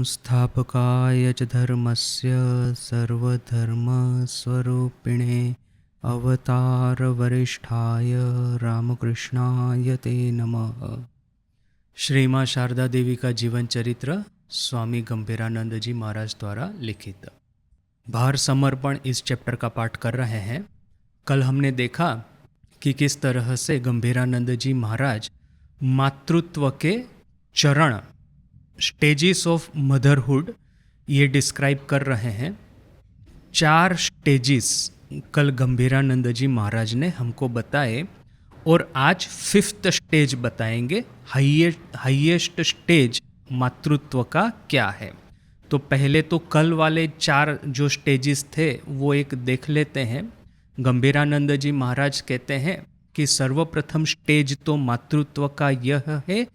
संस्थापकाय च धर्मस्य सर्वधर्मस्वरूपिणे अवतारवरिष्ठाय रामकृष्णाय ते नमः। श्री माँ शारदा देवी का जीवन चरित्र स्वामी गंभीरानंद जी महाराज द्वारा लिखित। भार समर्पण इस चैप्टर का पाठ कर रहे हैं। कल हमने देखा कि किस तरह से गंभीरानंद जी महाराज मातृत्व के चरण, स्टेजेस ऑफ मदरहुड, ये डिस्क्राइब कर रहे हैं। 4 स्टेजेस कल गंभीरानंद जी महाराज ने हमको बताए और आज 5th स्टेज बताएंगे। हाईएस्ट स्टेज मातृत्व का क्या है। तो पहले तो कल वाले 4 जो स्टेजेस थे वो एक देख लेते हैं। गंभीरानंद जी महाराज कहते हैं कि सर्वप्रथम स्टेज तो मातृत्व का यह है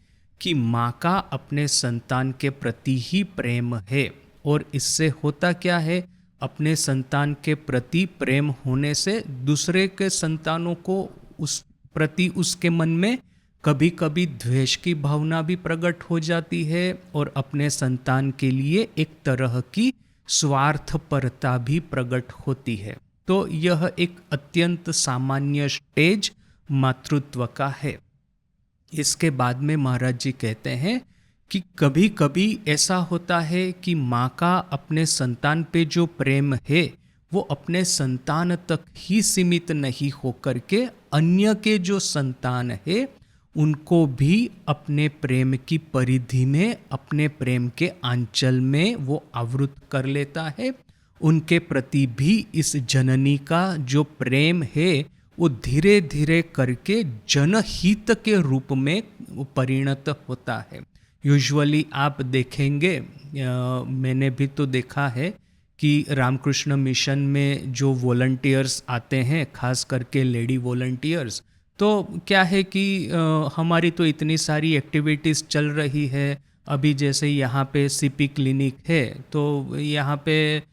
कि माँ का अपने संतान के प्रति ही प्रेम है। और इससे होता क्या है, अपने संतान के प्रति प्रेम होने से दूसरे के संतानों को उस प्रति उसके मन में कभी कभी द्वेष की भावना भी प्रकट हो जाती है और अपने संतान के लिए एक तरह की स्वार्थपरता भी प्रकट होती है। तो यह एक अत्यंत सामान्य स्टेज मातृत्व का है। इसके बाद में महाराज जी कहते हैं कि कभी कभी ऐसा होता है कि माँ का अपने संतान पे जो प्रेम है वो अपने संतान तक ही सीमित नहीं होकर के अन्य के जो संतान है उनको भी अपने प्रेम की परिधि में, अपने प्रेम के आंचल में वो आवृत कर लेता है। उनके प्रति भी इस जननी का जो प्रेम है वो धीरे धीरे करके जनहित के रूप में परिणत होता है। यूजुअली आप देखेंगे, मैंने भी तो देखा है कि रामकृष्ण मिशन में जो वॉलंटियर्स आते हैं, खास करके लेडी वॉलंटियर्स, तो क्या है कि हमारी तो इतनी सारी एक्टिविटीज़ चल रही है। अभी जैसे यहाँ पे सीपी क्लिनिक है, तो यहाँ पे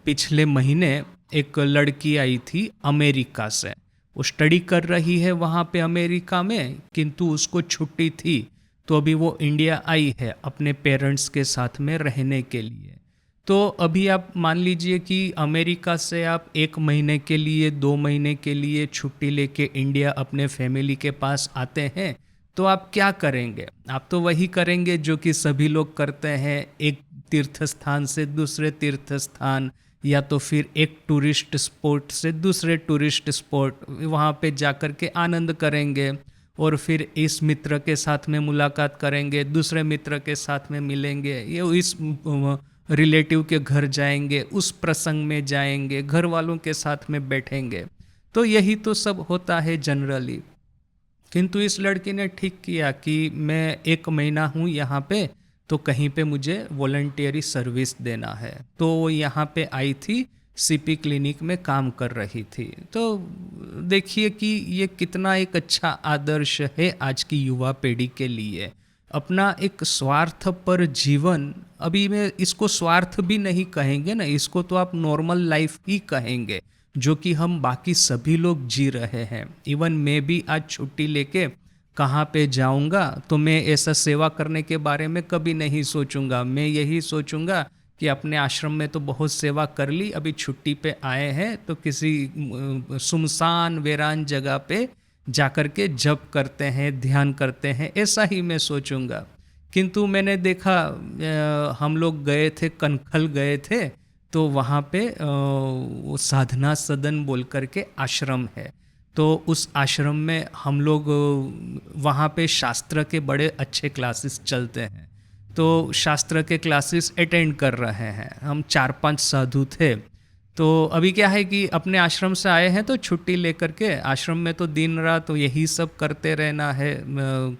पिछले महीने एक लड़की आई थी अमेरिका से। वो स्टडी कर रही है वहाँ पे अमेरिका में, किंतु उसको छुट्टी थी तो अभी वो इंडिया आई है अपने पेरेंट्स के साथ में रहने के लिए। तो अभी आप मान लीजिए कि अमेरिका से आप 1 महीने के लिए, 2 महीने के लिए छुट्टी लेके इंडिया अपने फैमिली के पास आते हैं, तो आप क्या करेंगे? आप तो वही करेंगे जो कि सभी लोग करते हैं, एक तीर्थ स्थान से दूसरे तीर्थ स्थान, या तो फिर एक टूरिस्ट स्पॉट से दूसरे टूरिस्ट स्पॉट, वहाँ पे जाकर के आनंद करेंगे और फिर इस मित्र के साथ में मुलाकात करेंगे, दूसरे मित्र के साथ में मिलेंगे, ये इस रिलेटिव के घर जाएंगे, उस प्रसंग में जाएंगे, घर वालों के साथ में बैठेंगे। तो यही तो सब होता है जनरली। किंतु इस लड़की ने ठीक किया कि मैं 1 महीना हूँ यहाँ पे, तो कहीं पे मुझे वॉलंटियरी सर्विस देना है। तो वो यहाँ पे आई थी, सीपी क्लिनिक में काम कर रही थी। तो देखिए कि ये कितना एक अच्छा आदर्श है आज की युवा पीढ़ी के लिए। अपना एक स्वार्थ पर जीवन, अभी मैं इसको स्वार्थ भी नहीं कहेंगे ना, इसको तो आप नॉर्मल लाइफ ही कहेंगे जो कि हम बाकी सभी लोग जी रहे हैं। इवन मैं भी आज छुट्टी लेके कहाँ पे जाऊंगा तो मैं ऐसा सेवा करने के बारे में कभी नहीं सोचूंगा। मैं यही सोचूंगा कि अपने आश्रम में तो बहुत सेवा कर ली, अभी छुट्टी पे आए हैं तो किसी सुनसान वीरान जगह पे जाकर के जप करते हैं, ध्यान करते हैं, ऐसा ही मैं सोचूंगा। किंतु मैंने देखा, हम लोग गए थे, कनखल गए थे, तो वहाँ पे वो साधना सदन बोल करके आश्रम है। तो उस आश्रम में हम लोग, वहाँ पे शास्त्र के बड़े अच्छे क्लासेस चलते हैं, तो शास्त्र के क्लासेस अटेंड कर रहे हैं। हम 4-5 साधु थे। तो अभी क्या है कि अपने आश्रम से आए हैं तो छुट्टी लेकर के, आश्रम में तो दिन रात तो यही सब करते रहना है,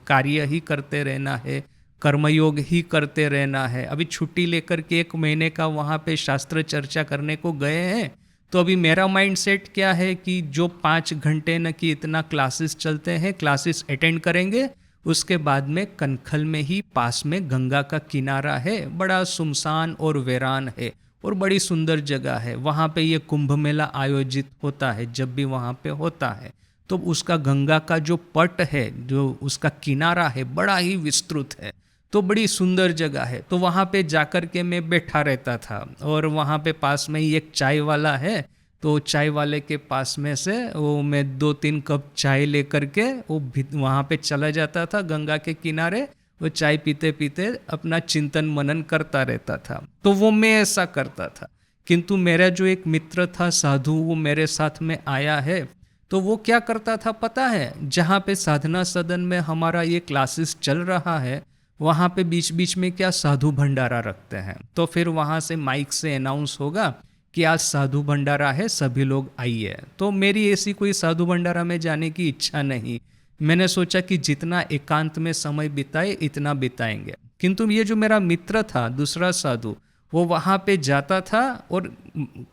कार्य ही करते रहना है, कर्मयोग ही करते रहना है। अभी छुट्टी लेकर के 1 महीने का वहाँ पे शास्त्र चर्चा करने को गए हैं। तो अभी मेरा माइंड सेट क्या है कि जो 5 घंटे न कि इतना क्लासेस चलते हैं, क्लासेस अटेंड करेंगे, उसके बाद में कनखल में ही पास में गंगा का किनारा है, बड़ा सुनसान और वीरान है और बड़ी सुंदर जगह है। वहाँ पे ये कुंभ मेला आयोजित होता है, जब भी वहाँ पे होता है तो उसका गंगा का जो पट है, जो उसका किनारा है, बड़ा ही विस्तृत है। तो बड़ी सुंदर जगह है, तो वहाँ पे जाकर के मैं बैठा रहता था। और वहाँ पे पास में ही एक चाय वाला है, तो चाय वाले के पास में से वो मैं 2-3 कप चाय लेकर के वो वहाँ पे चला जाता था गंगा के किनारे। वो चाय पीते पीते अपना चिंतन मनन करता रहता था। तो वो मैं ऐसा करता था। किंतु मेरा जो एक मित्र था साधु, वो मेरे साथ में आया है। तो वो क्या करता था पता है, जहाँ पे साधना सदन में हमारा ये क्लासेस चल रहा है, वहाँ पे बीच बीच में क्या साधु भंडारा रखते हैं। तो फिर वहाँ से माइक से अनाउंस होगा कि आज साधु भंडारा है, सभी लोग आइए। तो मेरी ऐसी कोई साधु भंडारा में जाने की इच्छा नहीं। मैंने सोचा कि जितना एकांत में समय बिताए इतना बिताएंगे। किंतु ये जो मेरा मित्र था दूसरा साधु, वो वहाँ पे जाता था और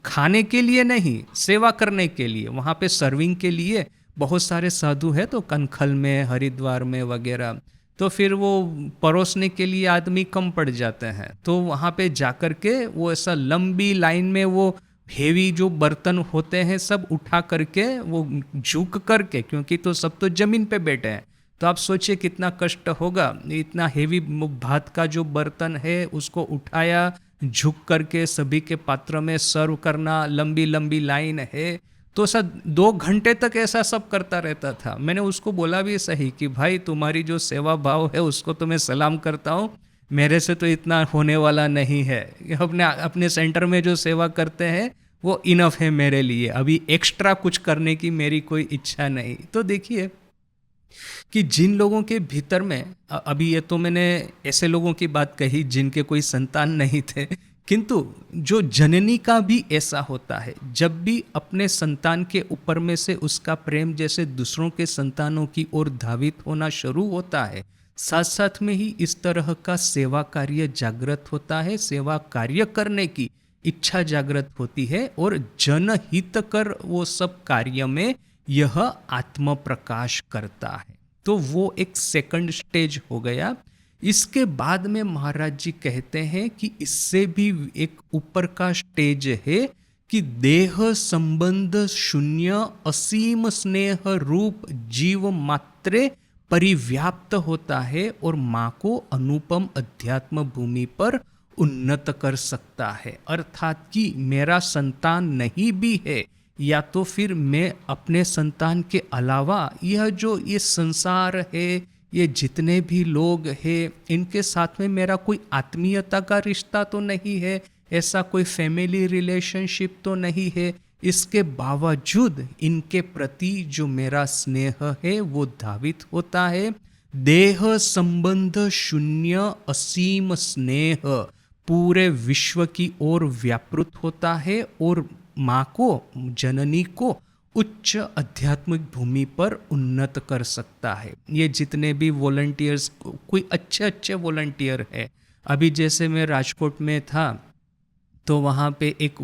खाने के लिए नहीं, सेवा करने के लिए, वहाँ पे सर्विंग के लिए बहुत सारे साधु है, तो कनखल में, हरिद्वार में वगैरह। तो फिर वो परोसने के लिए आदमी कम पड़ जाते हैं, तो वहाँ पे जाकर के वो ऐसा लंबी लाइन में वो हेवी जो बर्तन होते हैं सब उठा करके वो झुक करके, क्योंकि तो सब तो जमीन पे बैठे हैं, तो आप सोचिए कितना कष्ट होगा। इतना हेवी भात का जो बर्तन है उसको उठाया, झुक करके सभी के पात्र में सर्व करना, लंबी लंबी लाइन है। तो सर 2 घंटे तक ऐसा सब करता रहता था। मैंने उसको बोला भी सही कि भाई तुम्हारी जो सेवा भाव है उसको तो मैं सलाम करता हूँ, मेरे से तो इतना होने वाला नहीं है। अपने अपने सेंटर में जो सेवा करते हैं वो इनफ है मेरे लिए, अभी एक्स्ट्रा कुछ करने की मेरी कोई इच्छा नहीं। तो देखिए कि जिन लोगों के भीतर में अभी ये तो मैंने ऐसे लोगों की बात कही जिनके कोई संतान नहीं थे, किंतु जो जननी का भी ऐसा होता है, जब भी अपने संतान के ऊपर में से उसका प्रेम जैसे दूसरों के संतानों की ओर धावित होना शुरू होता है, साथ साथ में ही इस तरह का सेवा कार्य जागृत होता है, सेवा कार्य करने की इच्छा जागृत होती है, और जनहित कर वो सब कार्य में यह आत्म प्रकाश करता है। तो वो एक सेकंड स्टेज हो गया। इसके बाद में महाराज जी कहते हैं कि इससे भी एक ऊपर का स्टेज है कि देह संबंध शून्य असीम स्नेह रूप जीव मात्रे परिव्याप्त होता है और माँ को अनुपम अध्यात्म भूमि पर उन्नत कर सकता है। अर्थात कि मेरा संतान नहीं भी है, या तो फिर मैं अपने संतान के अलावा यह जो ये संसार है, ये जितने भी लोग हैं, इनके साथ में मेरा कोई आत्मीयता का रिश्ता तो नहीं है, ऐसा कोई फैमिली रिलेशनशिप तो नहीं है। इसके बावजूद इनके प्रति जो मेरा स्नेह है वो धावित होता है। देह संबंध शून्य असीम स्नेह पूरे विश्व की ओर व्यापृत होता है और माँ को, जननी को उच्च आध्यात्मिक भूमि पर उन्नत कर सकता है। ये जितने भी वॉलंटियर्स, कोई अच्छे अच्छे वॉलंटियर है, अभी जैसे मैं राजकोट में था तो वहाँ पे एक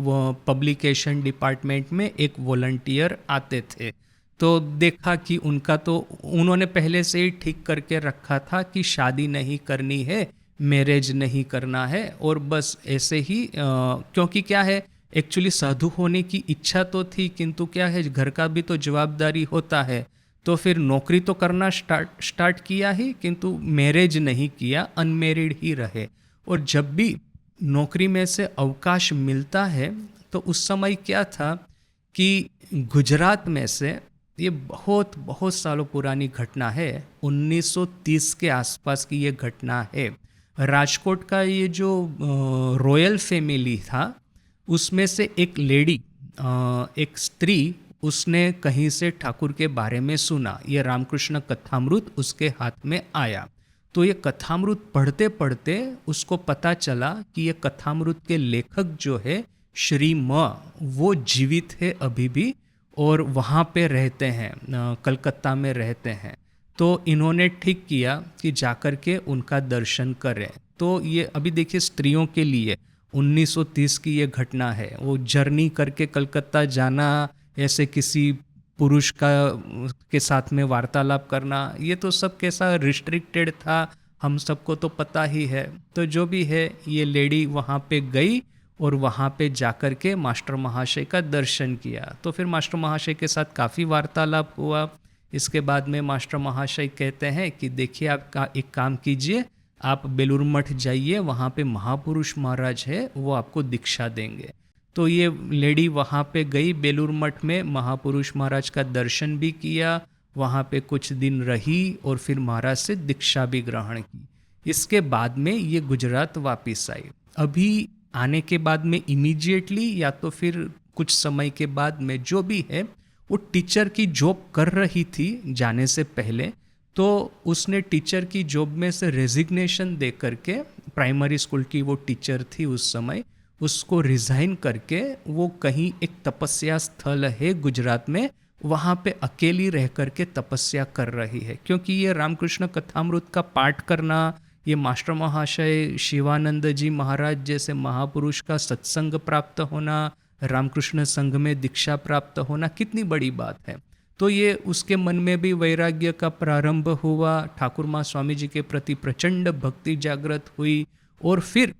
पब्लिकेशन डिपार्टमेंट में एक वॉलंटियर आते थे, तो देखा कि उनका तो उन्होंने पहले से ही ठीक करके रखा था कि शादी नहीं करनी है, मैरिज नहीं करना है, और बस ऐसे ही क्योंकि क्या है, एक्चुअली साधु होने की इच्छा तो थी, किंतु क्या है घर का भी तो जवाबदारी होता है, तो फिर नौकरी तो करना स्टार्ट किया ही, किंतु मैरिज नहीं किया, अनमेरिड ही रहे। और जब भी नौकरी में से अवकाश मिलता है तो उस समय क्या था कि गुजरात में से, ये बहुत बहुत सालों पुरानी घटना है, 1930 के आसपास की ये घटना है। राजकोट का ये जो रॉयल फैमिली था उसमें से एक लेडी, एक स्त्री, उसने कहीं से ठाकुर के बारे में सुना, ये रामकृष्ण कथामृत उसके हाथ में आया। तो ये कथामृत पढ़ते पढ़ते उसको पता चला कि ये कथामृत के लेखक जो है श्री म, वो जीवित है अभी भी और वहाँ पे रहते हैं, कलकत्ता में रहते हैं। तो इन्होंने ठीक किया कि जाकर के उनका दर्शन करें। तो ये अभी देखिए स्त्रियों के लिए 1930 की ये घटना है, वो जर्नी करके कलकत्ता जाना, ऐसे किसी पुरुष के साथ में वार्तालाप करना, ये तो सब कैसा रिस्ट्रिक्टेड था, हम सबको तो पता ही है। तो जो भी है, ये लेडी वहाँ पे गई और वहाँ पे जाकर के मास्टर महाशय का दर्शन किया। तो फिर मास्टर महाशय के साथ काफ़ी वार्तालाप हुआ। इसके बाद में मास्टर महाशय कहते हैं कि देखिए आप एक काम कीजिए, आप बेलूर मठ जाइए, वहाँ पे महापुरुष महाराज है, वो आपको दीक्षा देंगे। तो ये लेडी वहाँ पे गई बेलूर मठ में, महापुरुष महाराज का दर्शन भी किया, वहाँ पे कुछ दिन रही और फिर महाराज से दीक्षा भी ग्रहण की। इसके बाद में ये गुजरात वापस आई। अभी आने के बाद में इमीडिएटली या तो फिर कुछ समय के बाद में जो भी है, वो टीचर की जॉब कर रही थी जाने से पहले। तो उसने टीचर की जॉब में से रेजिग्नेशन दे करके, प्राइमरी स्कूल की वो टीचर थी उस समय, उसको रिजाइन करके वो कहीं एक तपस्या स्थल है गुजरात में, वहाँ पे अकेली रह करके तपस्या कर रही है। क्योंकि ये रामकृष्ण कथामृत का पाठ करना, ये मास्टर महाशय शिवानंद जी महाराज जैसे महापुरुष का सत्संग प्राप्त होना, रामकृष्ण संघ में दीक्षा प्राप्त होना कितनी बड़ी बात है। तो ये उसके मन में भी वैराग्य का प्रारंभ हुआ, ठाकुर माँ स्वामी जी के प्रति प्रचंड भक्ति जागृत हुई, और फिर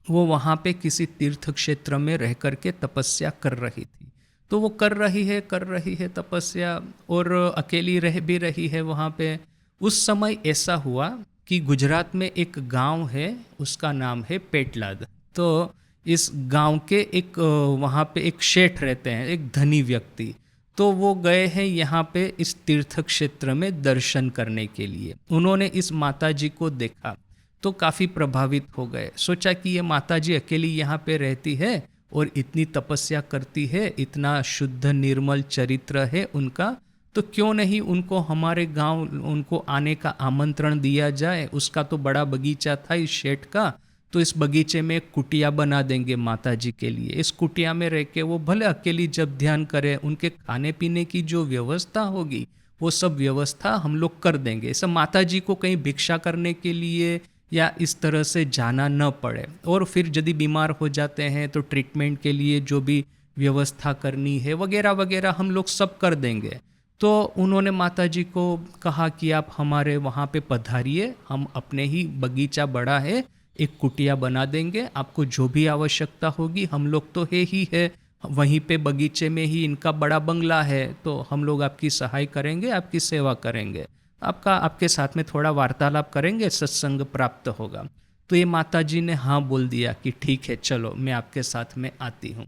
वो वहाँ पे किसी तीर्थ क्षेत्र में रह करके तपस्या कर रही थी। तो वो कर रही है तपस्या, और अकेली रह भी रही है वहाँ पे। उस समय ऐसा हुआ कि गुजरात में एक गांव है, उसका नाम है पेटलाद। तो इस गांव के एक वहाँ पे एक शेठ रहते हैं, एक धनी व्यक्ति। तो वो गए हैं यहाँ पे इस तीर्थ क्षेत्र में दर्शन करने के लिए। उन्होंने इस माता जी को देखा तो काफ़ी प्रभावित हो गए। सोचा कि ये माता जी अकेली यहाँ पे रहती है और इतनी तपस्या करती है, इतना शुद्ध निर्मल चरित्र है उनका, तो क्यों नहीं उनको हमारे गांव उनको आने का आमंत्रण दिया जाए। उसका तो बड़ा बगीचा था इस शेठ का, तो इस बगीचे में एक कुटिया बना देंगे माता जी के लिए। इस कुटिया में रह के वो भले अकेली जब ध्यान करें, उनके खाने पीने की जो व्यवस्था होगी वो सब व्यवस्था हम लोग कर देंगे। ऐसा माता जी को कहीं भिक्षा करने के लिए या इस तरह से जाना न पड़े, और फिर यदि बीमार हो जाते हैं तो ट्रीटमेंट के लिए जो भी व्यवस्था करनी है वगैरह वगैरह हम लोग सब कर देंगे। तो उन्होंने माता जी को कहा कि आप हमारे वहाँ पे पधारिए, हम अपने ही बगीचा बड़ा है, एक कुटिया बना देंगे, आपको जो भी आवश्यकता होगी, हम लोग तो है, वहीं पे बगीचे में ही इनका बड़ा बंगला है, तो हम लोग आपकी सहाय करेंगे, आपकी सेवा करेंगे, आपके साथ में थोड़ा वार्तालाप करेंगे, सत्संग प्राप्त होगा। तो ये माता जी ने हाँ बोल दिया कि ठीक है, चलो मैं आपके साथ में आती हूँ।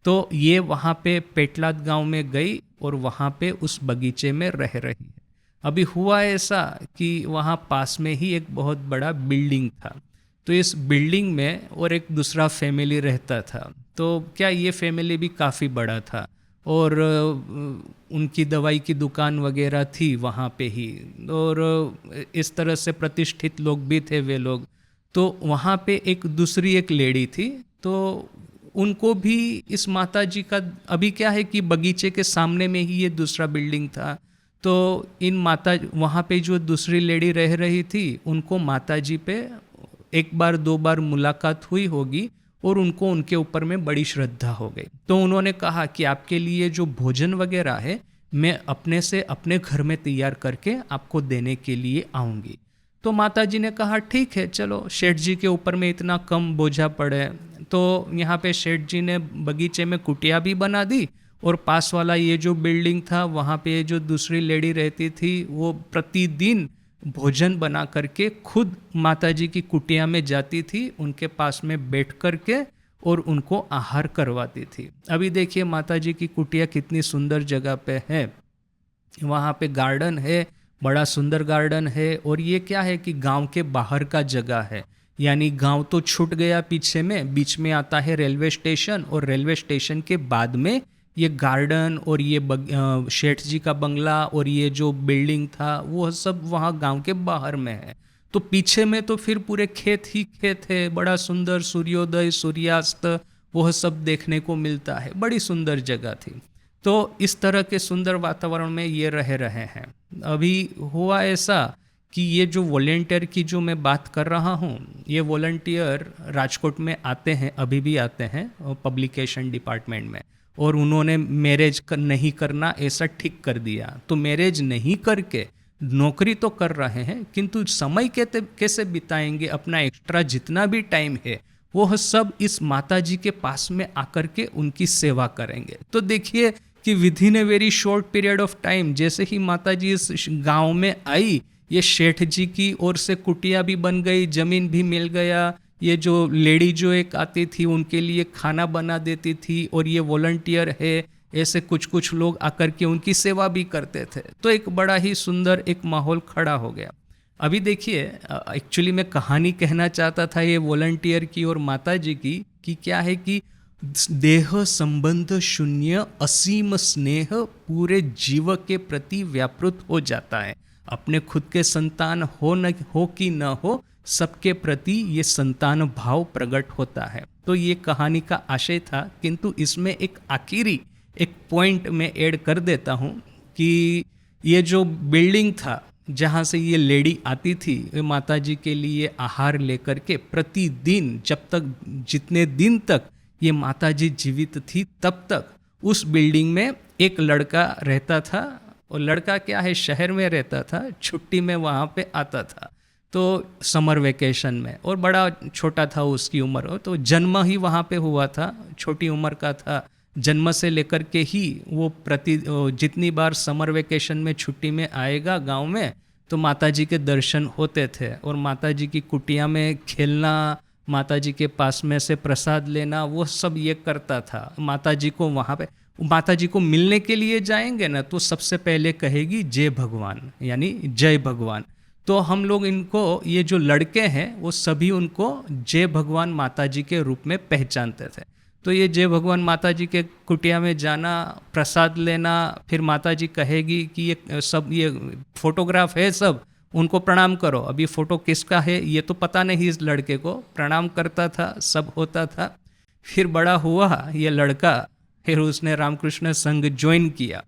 तो ये वहाँ पे पेटलाद गांव में गई और वहाँ पे उस बगीचे में रह रही है। अभी हुआ ऐसा कि वहाँ पास में ही एक बहुत बड़ा बिल्डिंग था। तो इस बिल्डिंग में और एक दूसरा फैमिली रहता था। तो क्या ये फैमिली भी काफ़ी बड़ा था, और उनकी दवाई की दुकान वगैरह थी वहाँ पे ही, और इस तरह से प्रतिष्ठित लोग भी थे वे लोग। तो वहाँ पे एक दूसरी एक लेडी थी, तो उनको भी इस माता जी का, अभी क्या है कि बगीचे के सामने में ही ये दूसरा बिल्डिंग था। तो इन माता वहाँ पे जो दूसरी लेडी रह रही थी, उनको माता जी पे एक बार दो बार मुलाकात हुई होगी और उनको उनके ऊपर में बड़ी श्रद्धा हो गई। तो उन्होंने कहा कि आपके लिए जो भोजन वगैरह है मैं अपने से अपने घर में तैयार करके आपको देने के लिए आऊँगी। तो माता जी ने कहा ठीक है, चलो, शेठ जी के ऊपर में इतना कम बोझा पड़े। तो यहाँ पे शेठ जी ने बगीचे में कुटिया भी बना दी, और पास वाला ये जो बिल्डिंग था वहाँ पे जो दूसरी लेडी रहती थी वो प्रतिदिन भोजन बना करके खुद माता जी की कुटिया में जाती थी, उनके पास में बैठ करके और उनको आहार करवाती थी। अभी देखिए माता जी की कुटिया कितनी सुंदर जगह पे है, वहाँ पे गार्डन है, बड़ा सुंदर गार्डन है। और ये क्या है कि गांव के बाहर का जगह है, यानी गांव तो छूट गया पीछे में, बीच में आता है रेलवे स्टेशन, और रेलवे स्टेशन के बाद में ये गार्डन और ये शेठ जी का बंगला और ये जो बिल्डिंग था वो सब वहाँ गांव के बाहर में है। तो पीछे में तो फिर पूरे खेत ही खेत है, बड़ा सुंदर सूर्योदय सूर्यास्त वह सब देखने को मिलता है, बड़ी सुंदर जगह थी। तो इस तरह के सुंदर वातावरण में ये रह रहे हैं। अभी हुआ ऐसा कि ये जो वॉलेंटियर की जो मैं बात कर रहा हूँ, ये वॉलेंटियर राजकोट में आते हैं, अभी भी आते हैं पब्लिकेशन डिपार्टमेंट में, और उन्होंने मैरिज नहीं करना ऐसा ठीक कर दिया। तो मैरिज नहीं करके नौकरी तो कर रहे हैं, किंतु समय कैसे बिताएंगे, अपना एक्स्ट्रा जितना भी टाइम है वो सब इस माता जी के पास में आकर के उनकी सेवा करेंगे। तो देखिए कि with in a very short period of time, जैसे ही माता जी इस गांव में आई, ये शेठ जी की ओर से कुटिया भी बन गई, ज़मीन भी मिल गया, ये जो लेडी जो एक आती थी उनके लिए खाना बना देती थी, और ये वॉलंटियर है, ऐसे कुछ कुछ लोग आकर के उनकी सेवा भी करते थे। तो एक बड़ा ही सुंदर एक माहौल खड़ा हो गया। अभी देखिए, एक्चुअली मैं कहानी कहना चाहता था ये वॉलंटियर की और माता जी की, कि क्या है कि देह संबंध शून्य असीम स्नेह पूरे जीव के प्रति व्यापृत हो जाता है। अपने खुद के संतान हो न हो कि न हो, सबके प्रति ये संतान भाव प्रकट होता है। तो ये कहानी का आशय था, किंतु इसमें एक आखिरी एक पॉइंट में ऐड कर देता हूँ कि ये जो बिल्डिंग था जहाँ से ये लेडी आती थी, वे माता जी के लिए आहार लेकर के प्रतिदिन, जब तक जितने दिन तक ये माता जी जीवित थी तब तक उस बिल्डिंग में एक लड़का रहता था। और लड़का क्या है, शहर में रहता था, छुट्टी में वहाँ पे आता था, तो समर वेकेशन में, और बड़ा छोटा था उसकी उम्र, तो जन्म ही वहाँ पे हुआ था, छोटी उम्र का था। जन्म से लेकर के ही वो जितनी बार समर वेकेशन में छुट्टी में आएगा गांव में, तो माताजी के दर्शन होते थे, और माताजी की कुटिया में खेलना, माताजी के पास में से प्रसाद लेना, वो सब ये करता था। माताजी को वहाँ पे, माताजी को मिलने के लिए जाएंगे ना, तो सबसे पहले कहेगी जय भगवान, यानी जय भगवान। तो हम लोग इनको, ये जो लड़के हैं वो सभी उनको जय भगवान माताजी के रूप में पहचानते थे। तो ये जय भगवान माताजी के कुटिया में जाना, प्रसाद लेना, फिर माताजी कहेगी कि ये सब, ये फोटोग्राफ है, सब उनको प्रणाम करो। अभी फ़ोटो किसका है ये तो पता नहीं, इस लड़के को प्रणाम करता था, सब होता था। फिर बड़ा हुआ ये लड़का, फिर उसने रामकृष्ण संघ ज्वाइन किया।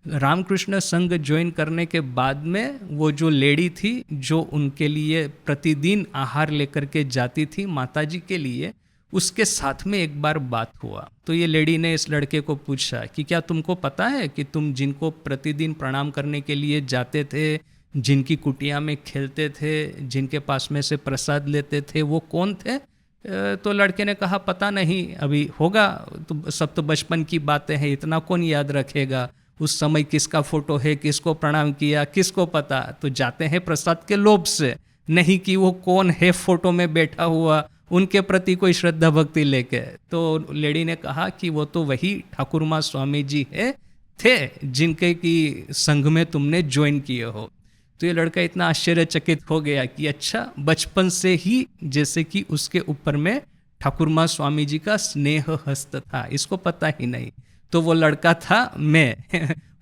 रामकृष्ण संघ ज्वाइन करने के बाद में वो जो लेडी थी, जो उनके लिए प्रतिदिन आहार लेकर के जाती थी माताजी के लिए, उसके साथ में एक बार बात हुआ। तो ये लेडी ने इस लड़के को पूछा कि क्या तुमको पता है कि तुम जिनको प्रतिदिन प्रणाम करने के लिए जाते थे, जिनकी कुटिया में खेलते थे, जिनके पास में से प्रसाद लेते थे, वो कौन थे? तो लड़के ने कहा पता नहीं, अभी होगा, तो सब तो बचपन की बातें हैं, इतना कौन याद रखेगा, उस समय किसका फोटो है, किसको प्रणाम किया, किसको पता। तो जाते हैं प्रसाद के लोभ से, नहीं कि वो कौन है फोटो में बैठा हुआ, उनके प्रति कोई श्रद्धा भक्ति लेके। तो लेडी ने कहा कि वो तो वही ठाकुरमा स्वामी जी थे जिनके की संघ में तुमने ज्वाइन किए हो। तो ये लड़का इतना आश्चर्यचकित हो गया कि अच्छा, बचपन से ही जैसे कि उसके ऊपर में ठाकुरमा स्वामी जी का स्नेह हस्त था, इसको पता ही नहीं। तो वो लड़का था मैं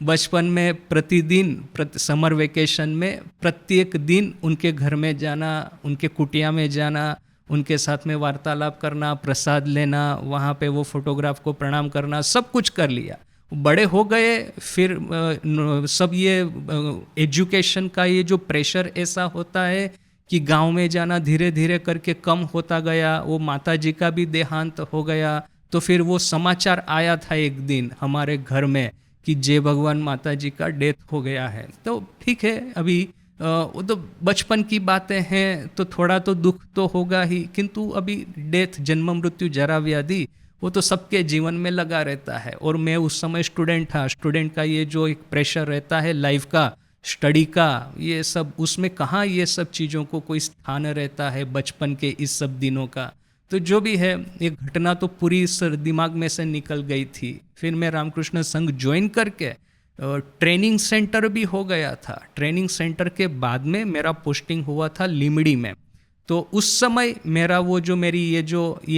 बचपन में प्रतिदिन समर वेकेशन में प्रत्येक दिन उनके घर में जाना, उनके कुटिया में जाना, उनके साथ में वार्तालाप करना, प्रसाद लेना, वहाँ पे वो फोटोग्राफ को प्रणाम करना, सब कुछ कर लिया। बड़े हो गए, फिर सब ये एजुकेशन का ये जो प्रेशर ऐसा होता है कि गांव में जाना धीरे धीरे करके कम होता गया। वो माता जी का भी देहांत हो गया, तो फिर वो समाचार आया था एक दिन हमारे घर में कि जय भगवान माता जी का डेथ हो गया है। तो ठीक है, अभी वो तो बचपन की बातें हैं, तो थोड़ा तो दुख तो होगा ही, किंतु अभी डेथ, जन्म मृत्यु जरा व्याधि, वो तो सबके जीवन में लगा रहता है। और मैं उस समय स्टूडेंट था, स्टूडेंट का ये जो एक प्रेशर रहता है लाइफ का, स्टडी का, ये सब, उसमें कहाँ ये सब चीज़ों को कोई स्थान रहता है बचपन के इस सब दिनों का। तो जो भी है, ये घटना तो पूरी दिमाग में से निकल गई थी। फिर मैं रामकृष्ण संघ ज्वाइन करके ट्रेनिंग सेंटर भी हो गया था। ट्रेनिंग सेंटर के बाद में मेरा पोस्टिंग हुआ था लिमड़ी में। तो उस समय मेरा वो जो मेरी ये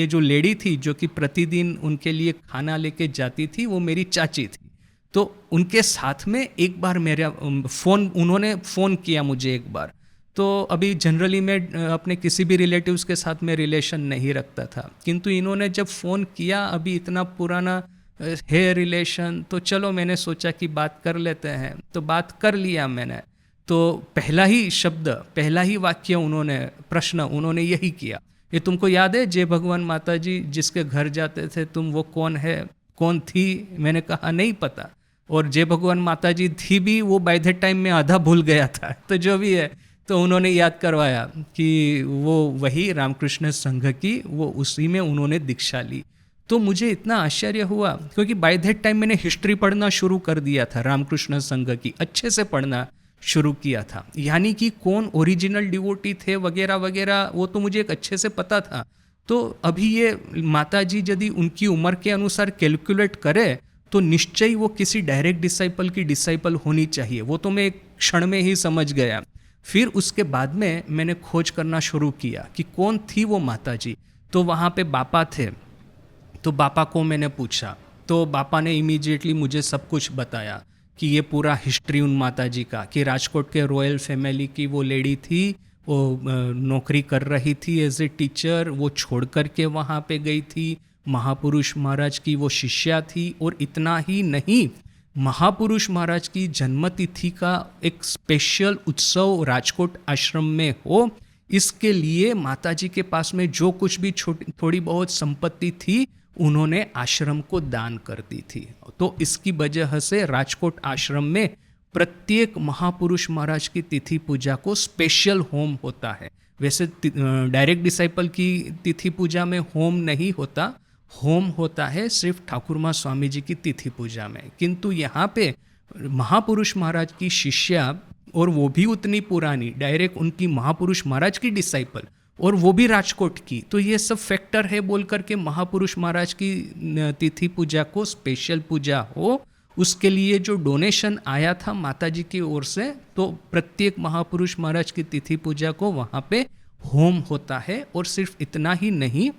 जो लेडी थी जो कि प्रतिदिन उनके लिए खाना लेके जाती थी, वो मेरी चाची थी। तो उनके साथ में एक बार मेरा उन्होंने फ़ोन किया मुझे एक बार। तो अभी जनरली मैं अपने किसी भी रिलेटिव्स के साथ में रिलेशन नहीं रखता था, किंतु इन्होंने जब फ़ोन किया, अभी इतना पुराना है रिलेशन, तो चलो मैंने सोचा कि बात कर लेते हैं। तो बात कर लिया मैंने। तो पहला ही शब्द, पहला ही वाक्य प्रश्न उन्होंने यही किया, ये तुमको याद है जय भगवान माता जी जिसके घर जाते थे तुम, वो कौन है, कौन थी? मैंने कहा नहीं पता। और जय भगवान माता जी थी भी, वो बाय द टाइम में आधा भूल गया था। तो जो भी है, तो उन्होंने याद करवाया कि वो वही रामकृष्ण संघ की, वो उसी में उन्होंने दीक्षा ली। तो मुझे इतना आश्चर्य हुआ, क्योंकि बाय दैट टाइम मैंने हिस्ट्री पढ़ना शुरू कर दिया था रामकृष्ण संघ की, अच्छे से पढ़ना शुरू किया था। यानी कि कौन ओरिजिनल डिवोटी थे वगैरह वगैरह वो तो मुझे एक अच्छे से पता था। तो अभी ये माताजी यदि उनकी उम्र के अनुसार कैलकुलेट करे तो निश्चय ही वो किसी डायरेक्ट डिसाइपल की डिसाइपल होनी चाहिए, वो तो मैं एक क्षण में ही समझ गया। फिर उसके बाद में मैंने खोज करना शुरू किया कि कौन थी वो माताजी। तो वहाँ पे बापा थे, तो बापा को मैंने पूछा, तो बापा ने इमीडिएटली मुझे सब कुछ बताया कि ये पूरा हिस्ट्री उन माताजी का, कि राजकोट के रॉयल फैमिली की वो लेडी थी, वो नौकरी कर रही थी एज ए टीचर, वो छोड़ कर के वहाँ पे गई थी, महापुरुष महाराज की वो शिष्या थी। और इतना ही नहीं, महापुरुष महाराज की जन्मतिथि का एक स्पेशल उत्सव राजकोट आश्रम में हो, इसके लिए माताजी के पास में जो कुछ भी छोटी थोड़ी बहुत संपत्ति थी उन्होंने आश्रम को दान कर दी थी। तो इसकी वजह से राजकोट आश्रम में प्रत्येक महापुरुष महाराज की तिथि पूजा को स्पेशल होम होता है। वैसे डायरेक्ट डिसाइपल की तिथि पूजा में होम नहीं होता, होम होता है सिर्फ ठाकुरमा स्वामी जी की तिथि पूजा में। किंतु यहाँ पे महापुरुष महाराज की शिष्या, और वो भी उतनी पुरानी, डायरेक्ट उनकी महापुरुष महाराज की डिसाइपल, और वो भी राजकोट की, तो ये सब फैक्टर है बोल करके महापुरुष महाराज की तिथि पूजा को स्पेशल पूजा हो। उसके लिए जो डोनेशन आया था माताजी की ओर से, तो प्रत्येक महापुरुष महाराज की तिथि पूजा को वहाँ पे होम होता है। और सिर्फ इतना ही नहीं,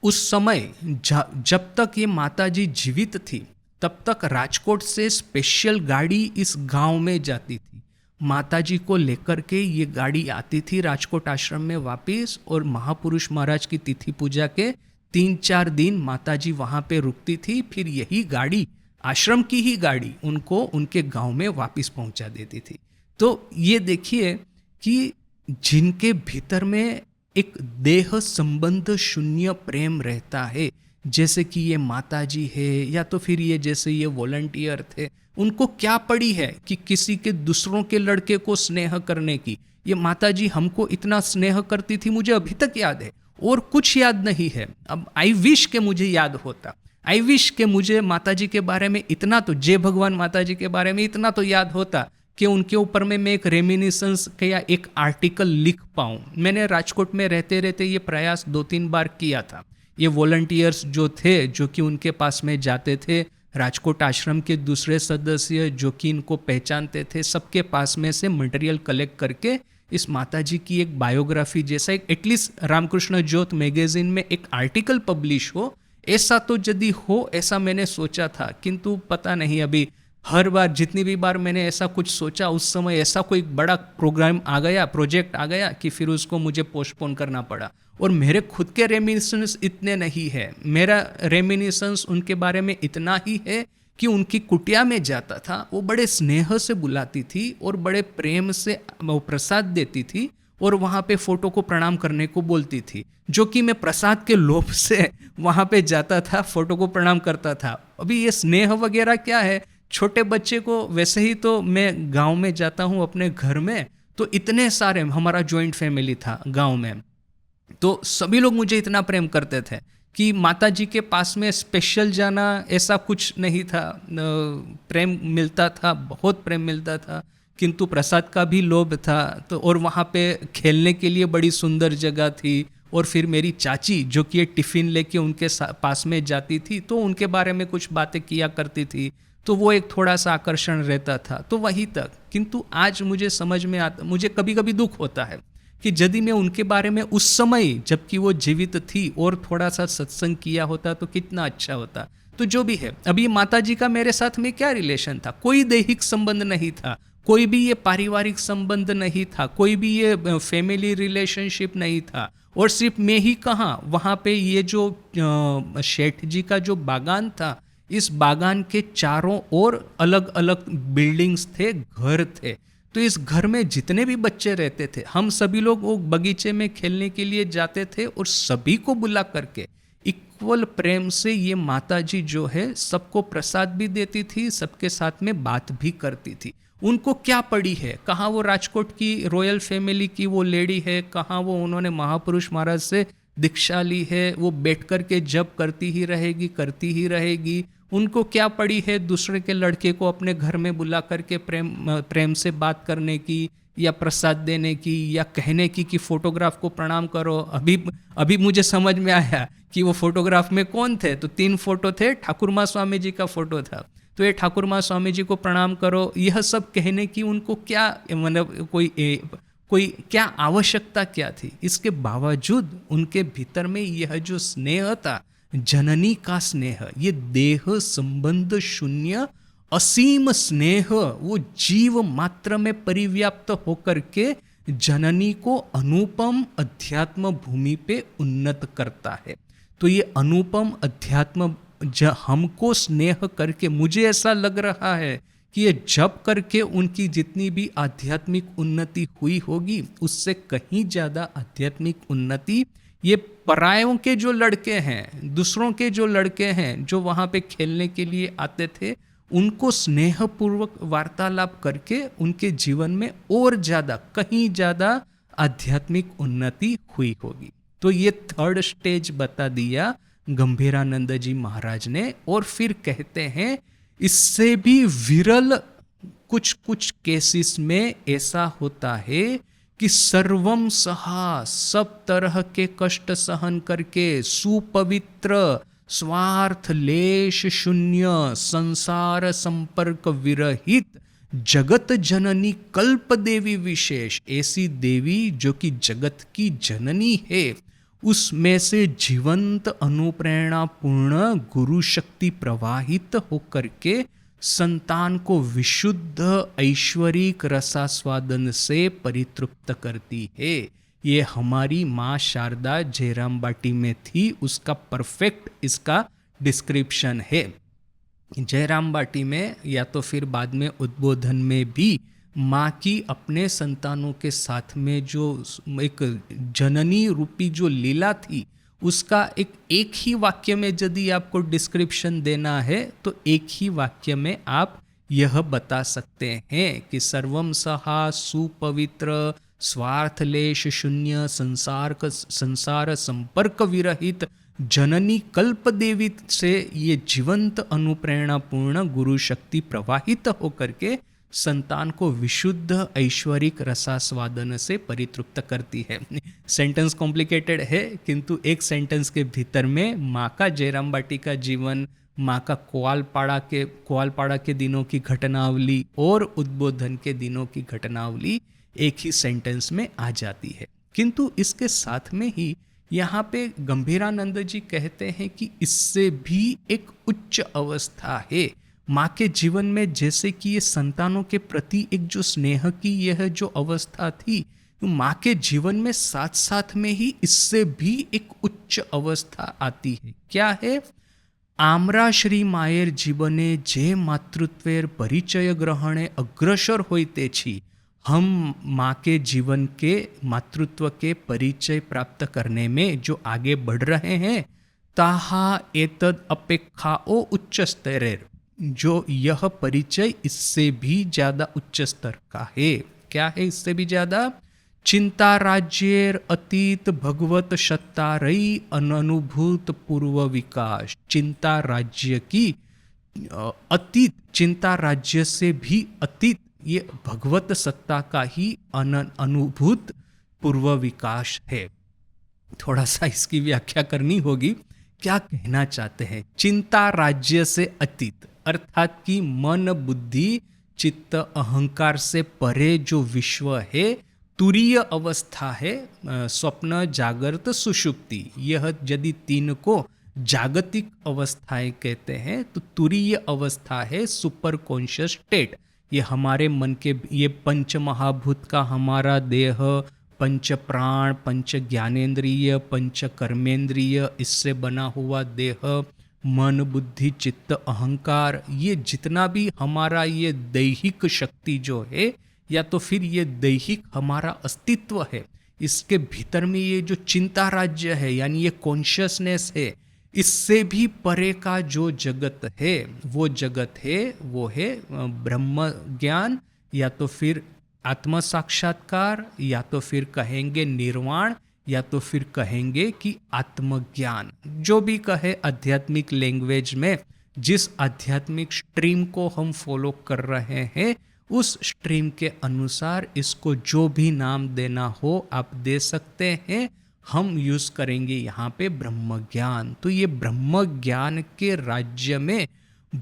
उस समय जब तक ये माताजी जीवित थी तब तक राजकोट से स्पेशल गाड़ी इस गांव में जाती थी। माताजी को लेकर के ये गाड़ी आती थी राजकोट आश्रम में वापस, और महापुरुष महाराज की तिथि पूजा के 3-4 दिन माताजी वहाँ पे रुकती थी। फिर यही गाड़ी, आश्रम की ही गाड़ी, उनको उनके गांव में वापस पहुँचा देती थी। तो ये देखिए कि जिनके भीतर में एक देह संबंध शून्य प्रेम रहता है, जैसे कि ये माताजी है, या तो फिर ये जैसे ये वॉलंटियर थे, उनको क्या पड़ी है कि किसी के दूसरों के लड़के को स्नेह करने की। ये माताजी हमको इतना स्नेह करती थी, मुझे अभी तक याद है, और कुछ याद नहीं है। अब आई विश के मुझे याद होता, आई विश के मुझे माताजी के बारे में इतना तो, जय भगवान माताजी के बारे में इतना तो याद होता कि उनके ऊपर में मैं एक रेमिनिसेंस या एक आर्टिकल लिख पाऊँ। मैंने राजकोट में रहते रहते ये प्रयास 2-3 बार किया था। ये वॉलंटियर्स जो थे, जो कि उनके पास में जाते थे, राजकोट आश्रम के दूसरे सदस्य जो कि इनको पहचानते थे, सबके पास में से मटेरियल कलेक्ट करके इस माताजी की एक बायोग्राफी जैसा एक एटलीस्ट रामकृष्ण ज्योत मैगजीन में एक आर्टिकल पब्लिश हो, ऐसा तो यदि हो, ऐसा मैंने सोचा था। किंतु पता नहीं, अभी हर बार जितनी भी बार मैंने ऐसा कुछ सोचा, उस समय ऐसा कोई बड़ा प्रोग्राम आ गया, प्रोजेक्ट आ गया कि फिर उसको मुझे पोस्टपोन करना पड़ा। और मेरे खुद के रेमिनिसेंस इतने नहीं है। मेरा रेमिनिसेंस उनके बारे में इतना ही है कि उनकी कुटिया में जाता था, वो बड़े स्नेह से बुलाती थी और बड़े प्रेम से वो प्रसाद देती थी, और वहाँ पे फोटो को प्रणाम करने को बोलती थी, जो कि मैं प्रसाद के लोभ से वहाँ पे जाता था, फोटो को प्रणाम करता था। अभी ये स्नेह वगैरह क्या है, छोटे बच्चे को, वैसे ही तो मैं गांव में जाता हूँ अपने घर में, तो इतने सारे, हमारा जॉइंट फैमिली था गांव में, तो सभी लोग मुझे इतना प्रेम करते थे कि माता जी के पास में स्पेशल जाना ऐसा कुछ नहीं था। प्रेम मिलता था, बहुत प्रेम मिलता था, किंतु प्रसाद का भी लोभ था। तो और वहाँ पे खेलने के लिए बड़ी सुंदर जगह थी, और फिर मेरी चाची जो कि ये टिफ़िन लेके उनके पास में जाती थी, तो उनके बारे में कुछ बातें किया करती थी, तो वो एक थोड़ा सा आकर्षण रहता था। तो वहीं तक। किंतु आज मुझे समझ में आता, मुझे कभी कभी दुख होता है कि यदि मैं उनके बारे में उस समय, जबकि वो जीवित थी, और थोड़ा सा सत्संग किया होता तो कितना अच्छा होता। तो जो भी है, अभी माता जी का मेरे साथ में क्या रिलेशन था, कोई दैहिक संबंध नहीं था, कोई भी ये पारिवारिक संबंध नहीं था, कोई भी ये फैमिली रिलेशनशिप नहीं था। और सिर्फ मैं ही कहाँ, वहाँ पे ये जो शेठ जी का जो बागान था, इस बागान के चारों ओर अलग अलग बिल्डिंग्स थे, घर थे। तो इस घर में जितने भी बच्चे रहते थे, हम सभी लोग वो बगीचे में खेलने के लिए जाते थे, और सभी को बुला करके इक्वल प्रेम से ये माता जी जो है सबको प्रसाद भी देती थी, सबके साथ में बात भी करती थी। उनको क्या पड़ी है, कहाँ वो राजकोट की रॉयल फैमिली की वो लेडी है, कहाँ वो उन्होंने महापुरुष महाराज से दीक्षा ली है, वो बैठ कर के जप करती ही रहेगी, करती ही रहेगी। उनको क्या पड़ी है दूसरे के लड़के को अपने घर में बुला करके प्रेम से बात करने की, या प्रसाद देने की, या कहने की कि फोटोग्राफ को प्रणाम करो। अभी अभी मुझे समझ में आया कि वो फोटोग्राफ में कौन थे, तो 3 फोटो थे, ठाकुर माँ स्वामी जी का फोटो था। तो ये ठाकुर माँ स्वामी जी को प्रणाम करो, यह सब कहने की उनको क्या, मतलब कोई क्या आवश्यकता क्या थी। इसके बावजूद उनके भीतर में यह जो स्नेह था, जननी का स्नेह, ये देह संबंध शून्य असीम स्नेह, वो जीव मात्र में परिव्याप्त होकर के जननी को अनुपम अध्यात्म भूमि पे उन्नत करता है। तो ये अनुपम अध्यात्म हमको स्नेह करके, मुझे ऐसा लग रहा है कि ये जब करके उनकी जितनी भी आध्यात्मिक उन्नति हुई होगी, उससे कहीं ज़्यादा आध्यात्मिक उन्नति ये परायों के जो लड़के हैं, दूसरों के जो लड़के हैं, जो वहाँ पे खेलने के लिए आते थे, उनको स्नेहपूर्वक वार्तालाप करके उनके जीवन में और ज़्यादा, कहीं ज़्यादा आध्यात्मिक उन्नति हुई होगी। तो ये 3rd स्टेज बता दिया गंभीरानंद जी महाराज ने। और फिर कहते हैं इससे भी विरल कुछ कुछ केसेस में ऐसा होता है कि सर्वम सहा, सब तरह के कष्ट सहन करके, सुपवित्र, स्वार्थ लेश शून्य, संसार संपर्क विरहित, जगत जननी कल्प देवी विशेष, ऐसी देवी जो कि जगत की जननी है, उसमें से जीवंत अनुप्रेरणा पूर्ण गुरु शक्ति प्रवाहित होकर के संतान को विशुद्ध ऐश्वरिक रसास्वादन से परितृप्त करती है। ये हमारी माँ शारदा जयराम बाटी में थी, उसका परफेक्ट इसका डिस्क्रिप्शन है। जयराम बाटी में या तो फिर बाद में उद्बोधन में भी माँ की अपने संतानों के साथ में जो एक जननी रूपी जो लीला थी, उसका एक ही वाक्य में यदि आपको डिस्क्रिप्शन देना है तो एक ही वाक्य में आप यह बता सकते हैं कि सर्वम सहा, सुपवित्र, स्वार्थलेश शून्य, संसार संपर्क विरहित, जननी कल्प देवी से ये जीवंत अनुप्रेरणा पूर्ण गुरु शक्ति प्रवाहित होकर के संतान को विशुद्ध ऐश्वरिक रसास्वादन से परितृप्त करती है। सेंटेंस कॉम्प्लिकेटेड है, किंतु एक सेंटेंस के भीतर में माँ का जयराम बाटी का जीवन, माँ का कोआलपाड़ा के दिनों की घटनावली और उद्बोधन के दिनों की घटनावली एक ही सेंटेंस में आ जाती है। किंतु इसके साथ में ही यहाँ पे गंभीरानंद जी कहते हैं कि इससे भी एक उच्च अवस्था है माँ के जीवन में, जैसे कि ये संतानों के प्रति एक जो स्नेह की यह जो अवस्था थी, तो माँ के जीवन में साथ साथ में ही इससे भी एक उच्च अवस्था आती है। क्या है? आम्रा श्री मायर जीवने जे मातृत्वेर परिचय ग्रहणे अग्रसर होते छी, हम माँ के जीवन के मातृत्व के परिचय प्राप्त करने में जो आगे बढ़ रहे हैं, ताहा एतद अपेक्षाओ उच्च स्तरेर, जो यह परिचय इससे भी ज्यादा उच्च स्तर का है। क्या है इससे भी ज्यादा? चिंता राज्येर अतीत भगवत सत्तारई अनुभूत पूर्व विकास, चिंता राज्य की अतीत, चिंता राज्य से भी अतीत ये भगवत सत्ता का ही अनुभूत पूर्व विकास है। थोड़ा सा इसकी व्याख्या करनी होगी, क्या कहना चाहते हैं? चिंता राज्य से अतीत अर्थात कि मन बुद्धि चित्त अहंकार से परे जो विश्व है, तुरीय अवस्था है, स्वप्न जागृत सुषुप्ति, यह यदि 3 को जागतिक अवस्थाएं कहते हैं तो तुरीय अवस्था है सुपर कॉन्शियस स्टेट। ये हमारे मन के, ये पंच महाभूत का हमारा देह, पंच प्राण, पंच ज्ञानेन्द्रिय, पंच कर्मेंद्रिय, इससे बना हुआ देह, मन बुद्धि चित्त अहंकार, ये जितना भी हमारा ये दैहिक शक्ति जो है, या तो फिर ये दैहिक हमारा अस्तित्व है, इसके भीतर में ये जो चिंता राज्य है यानी ये कॉन्शियसनेस है, इससे भी परे का जो जगत है, वो जगत है, वो है ब्रह्म ज्ञान, या तो फिर आत्म साक्षात्कार, या तो फिर कहेंगे निर्वाण, या तो फिर कहेंगे कि आत्मज्ञान, जो भी कहे आध्यात्मिक लैंग्वेज में, जिस आध्यात्मिक स्ट्रीम को हम फॉलो कर रहे हैं उस स्ट्रीम के अनुसार इसको जो भी नाम देना हो आप दे सकते हैं। हम यूज करेंगे यहाँ पे ब्रह्म ज्ञान। तो ये ब्रह्म ज्ञान के राज्य में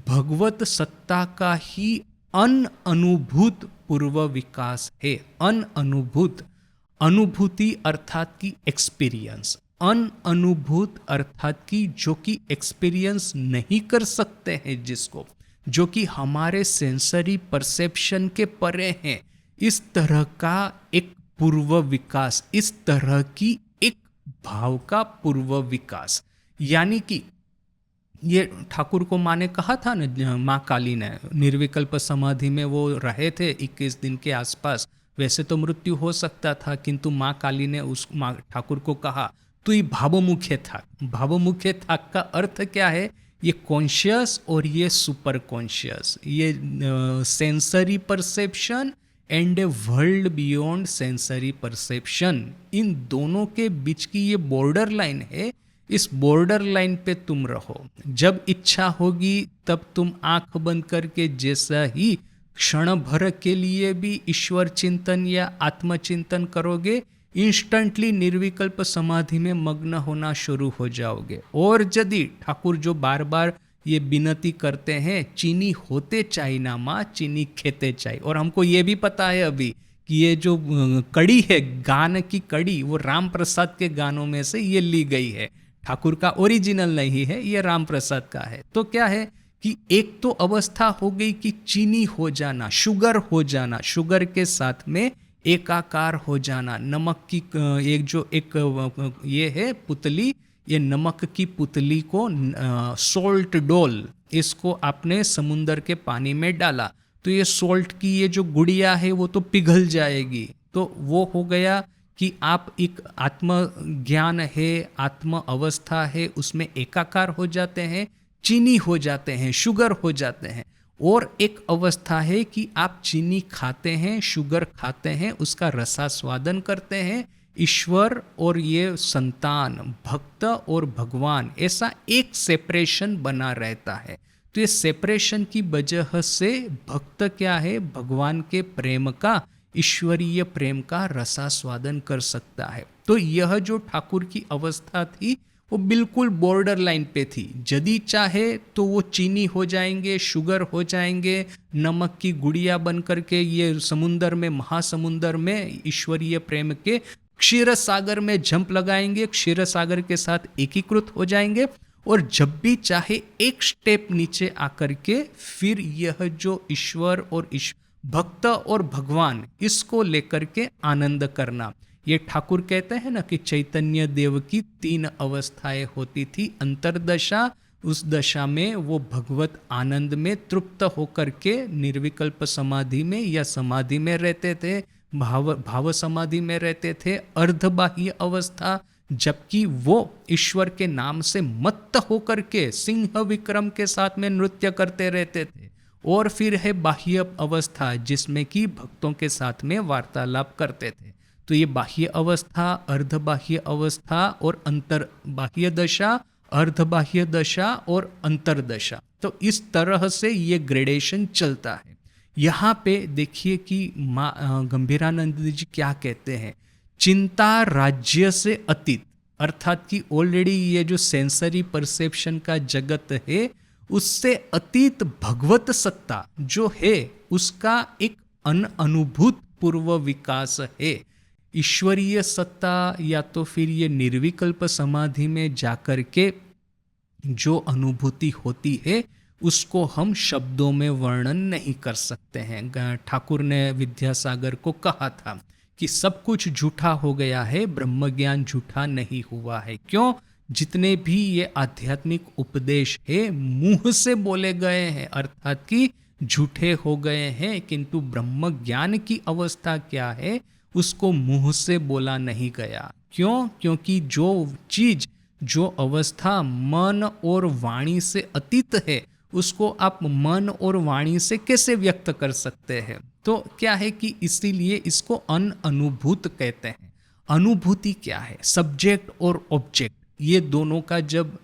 भगवत सत्ता का ही अनुभूत पूर्व विकास है। अनुभूत, अनुभूति अर्थात की एक्सपीरियंस, अनुभूत अर्थात की जो कि एक्सपीरियंस नहीं कर सकते हैं, जिसको जो कि हमारे सेंसरी परसेप्शन के परे हैं, इस तरह का एक पूर्व विकास, इस तरह की एक भाव का पूर्व विकास। यानी कि ये ठाकुर को माँ ने कहा था ना, माँ काली ने निर्विकल्प समाधि में वो रहे थे 21 दिन के आसपास। वैसे तो मृत्यु हो सकता था, किंतु माँ काली ने उस माँ ठाकुर को कहा तो ये भावमुख्य था। भावमुख्य था का अर्थ क्या है? ये कॉन्शियस और ये सुपर कॉन्शियस, ये sensory perception and a world beyond sensory perception, इन दोनों के बीच की ये बॉर्डर लाइन है। इस बॉर्डर लाइन पे तुम रहो। जब इच्छा होगी तब तुम आंख बंद करके जैसा ही क्षण भर के लिए भी ईश्वर चिंतन या आत्मचिंतन करोगे, इंस्टेंटली निर्विकल्प समाधि में मग्न होना शुरू हो जाओगे। और यदि ठाकुर जो बार बार ये विनती करते हैं, चीनी होते चाइना माँ चीनी खेते चाय, और हमको ये भी पता है अभी कि ये जो कड़ी है, गान की कड़ी, वो राम प्रसाद के गानों में से ये ली गई है। ठाकुर का ओरिजिनल नहीं है, ये राम प्रसाद का है। तो क्या है कि एक तो अवस्था हो गई कि चीनी हो जाना, शुगर हो जाना, शुगर के साथ में एकाकार हो जाना। नमक की एक जो एक ये है पुतली, ये नमक की पुतली को सोल्ट डोल, इसको आपने समुंदर के पानी में डाला तो ये सोल्ट की ये जो गुड़िया है वो तो पिघल जाएगी। तो वो हो गया कि आप एक आत्म ज्ञान है, आत्म अवस्था है, उसमें एकाकार हो जाते हैं, चीनी हो जाते हैं, शुगर हो जाते हैं। और एक अवस्था है कि आप चीनी खाते हैं, शुगर खाते हैं, उसका रसास्वादन करते हैं, ईश्वर और ये संतान, भक्त और भगवान, ऐसा एक सेपरेशन बना रहता है। तो ये सेपरेशन की वजह से भक्त क्या है, भगवान के प्रेम का, ईश्वरीय प्रेम का रसास्वादन कर सकता है। तो यह जो ठाकुर की अवस्था थी वो बिल्कुल बॉर्डर लाइन पे थी। यदि चाहे तो वो चीनी हो जाएंगे, शुगर हो जाएंगे, नमक की गुड़िया बन करके ये समुंदर में, महासमुंदर में ईश्वरीय प्रेम के क्षीर सागर में जंप लगाएंगे, क्षीर सागर के साथ एकीकृत हो जाएंगे। और जब भी चाहे एक स्टेप नीचे आकर के फिर यह जो ईश्वर और भक्त और भगवान, इसको लेकर के आनंद करना। ये ठाकुर कहते हैं ना कि चैतन्य देव की 3 अवस्थाएं होती थी। अंतरदशा, उस दशा में वो भगवत आनंद में तृप्त होकर के निर्विकल्प समाधि में या समाधि में रहते थे, भाव समाधि में रहते थे। अर्धबाह्य अवस्था, जबकि वो ईश्वर के नाम से मत्त होकर के सिंह विक्रम के साथ में नृत्य करते रहते थे। और फिर है बाह्य अवस्था, जिसमें कि भक्तों के साथ में वार्तालाप करते थे। तो ये बाह्य अवस्था, अर्धबाह्य अवस्था और अंतर बाह्य दशा, अर्धबाह्य दशा और अंतरदशा। तो इस तरह से ये ग्रेडेशन चलता है। यहाँ पे देखिए कि गंभीरानंद जी क्या कहते हैं, चिंता राज्य से अतीत, अर्थात कि ऑलरेडी ये जो सेंसरी परसेप्शन का जगत है उससे अतीत भगवत सत्ता जो है उसका एक अनुभूत पूर्व विकास है। ईश्वरीय सत्ता या तो फिर ये निर्विकल्प समाधि में जाकर के जो अनुभूति होती है उसको हम शब्दों में वर्णन नहीं कर सकते हैं। ठाकुर ने विद्यासागर को कहा था कि सब कुछ झूठा हो गया है, ब्रह्म ज्ञान झूठा नहीं हुआ है। क्यों? जितने भी ये आध्यात्मिक उपदेश है मुंह से बोले गए हैं, अर्थात कि झूठे हो गए हैं, किंतु ब्रह्म ज्ञान की अवस्था क्या है उसको मुंह से बोला नहीं गया। क्यों? क्योंकि जो चीज, जो अवस्था मन और वाणी से अतीत है उसको आप मन और वाणी से कैसे व्यक्त कर सकते हैं? तो क्या है कि इसीलिए इसको अनुभूत कहते हैं। अनुभूति क्या है? सब्जेक्ट और ऑब्जेक्ट, ये दोनों का जब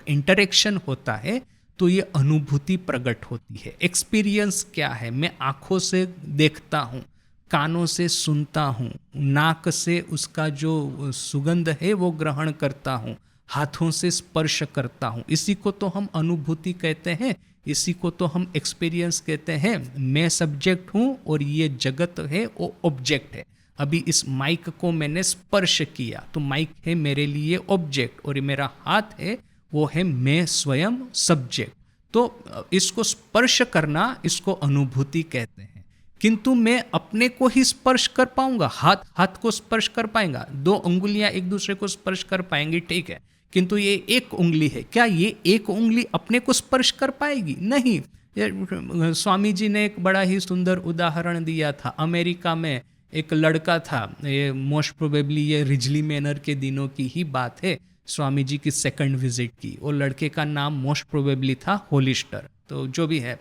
इंटरेक्शन होता है तो ये अनुभूति प्रकट होती है। एक्सपीरियंस क्या है? मैं आँखों से देखता हूँ, कानों से सुनता हूँ, नाक से उसका जो सुगंध है वो ग्रहण करता हूँ, हाथों से स्पर्श करता हूँ। इसी को तो हम अनुभूति कहते हैं, इसी को तो हम एक्सपीरियंस कहते हैं। मैं सब्जेक्ट हूँ और ये जगत है वो ऑब्जेक्ट है। अभी इस माइक को मैंने स्पर्श किया तो माइक है मेरे लिए ऑब्जेक्ट, और ये मेरा हाथ है वो है मैं स्वयं सब्जेक्ट। तो इसको स्पर्श करना, इसको अनुभूति कहते हैं। किंतु मैं अपने को ही स्पर्श कर पाऊंगा? हाथ को स्पर्श कर पाएगा? दो उंगलियां एक दूसरे को स्पर्श कर पाएंगी, ठीक है, किंतु ये एक उंगली है, क्या ये एक उंगली अपने को स्पर्श कर पाएगी? नहीं। स्वामी जी ने एक बड़ा ही सुंदर उदाहरण दिया था। अमेरिका में एक लड़का था, ये मोस्ट प्रोबेबली ये रिजली मैनर के दिनों की ही बात है, स्वामी जी की सेकंड विजिट की। वो लड़के का नाम मोस्ट प्रोबेबली था होलिस्टर। तो जो भी है,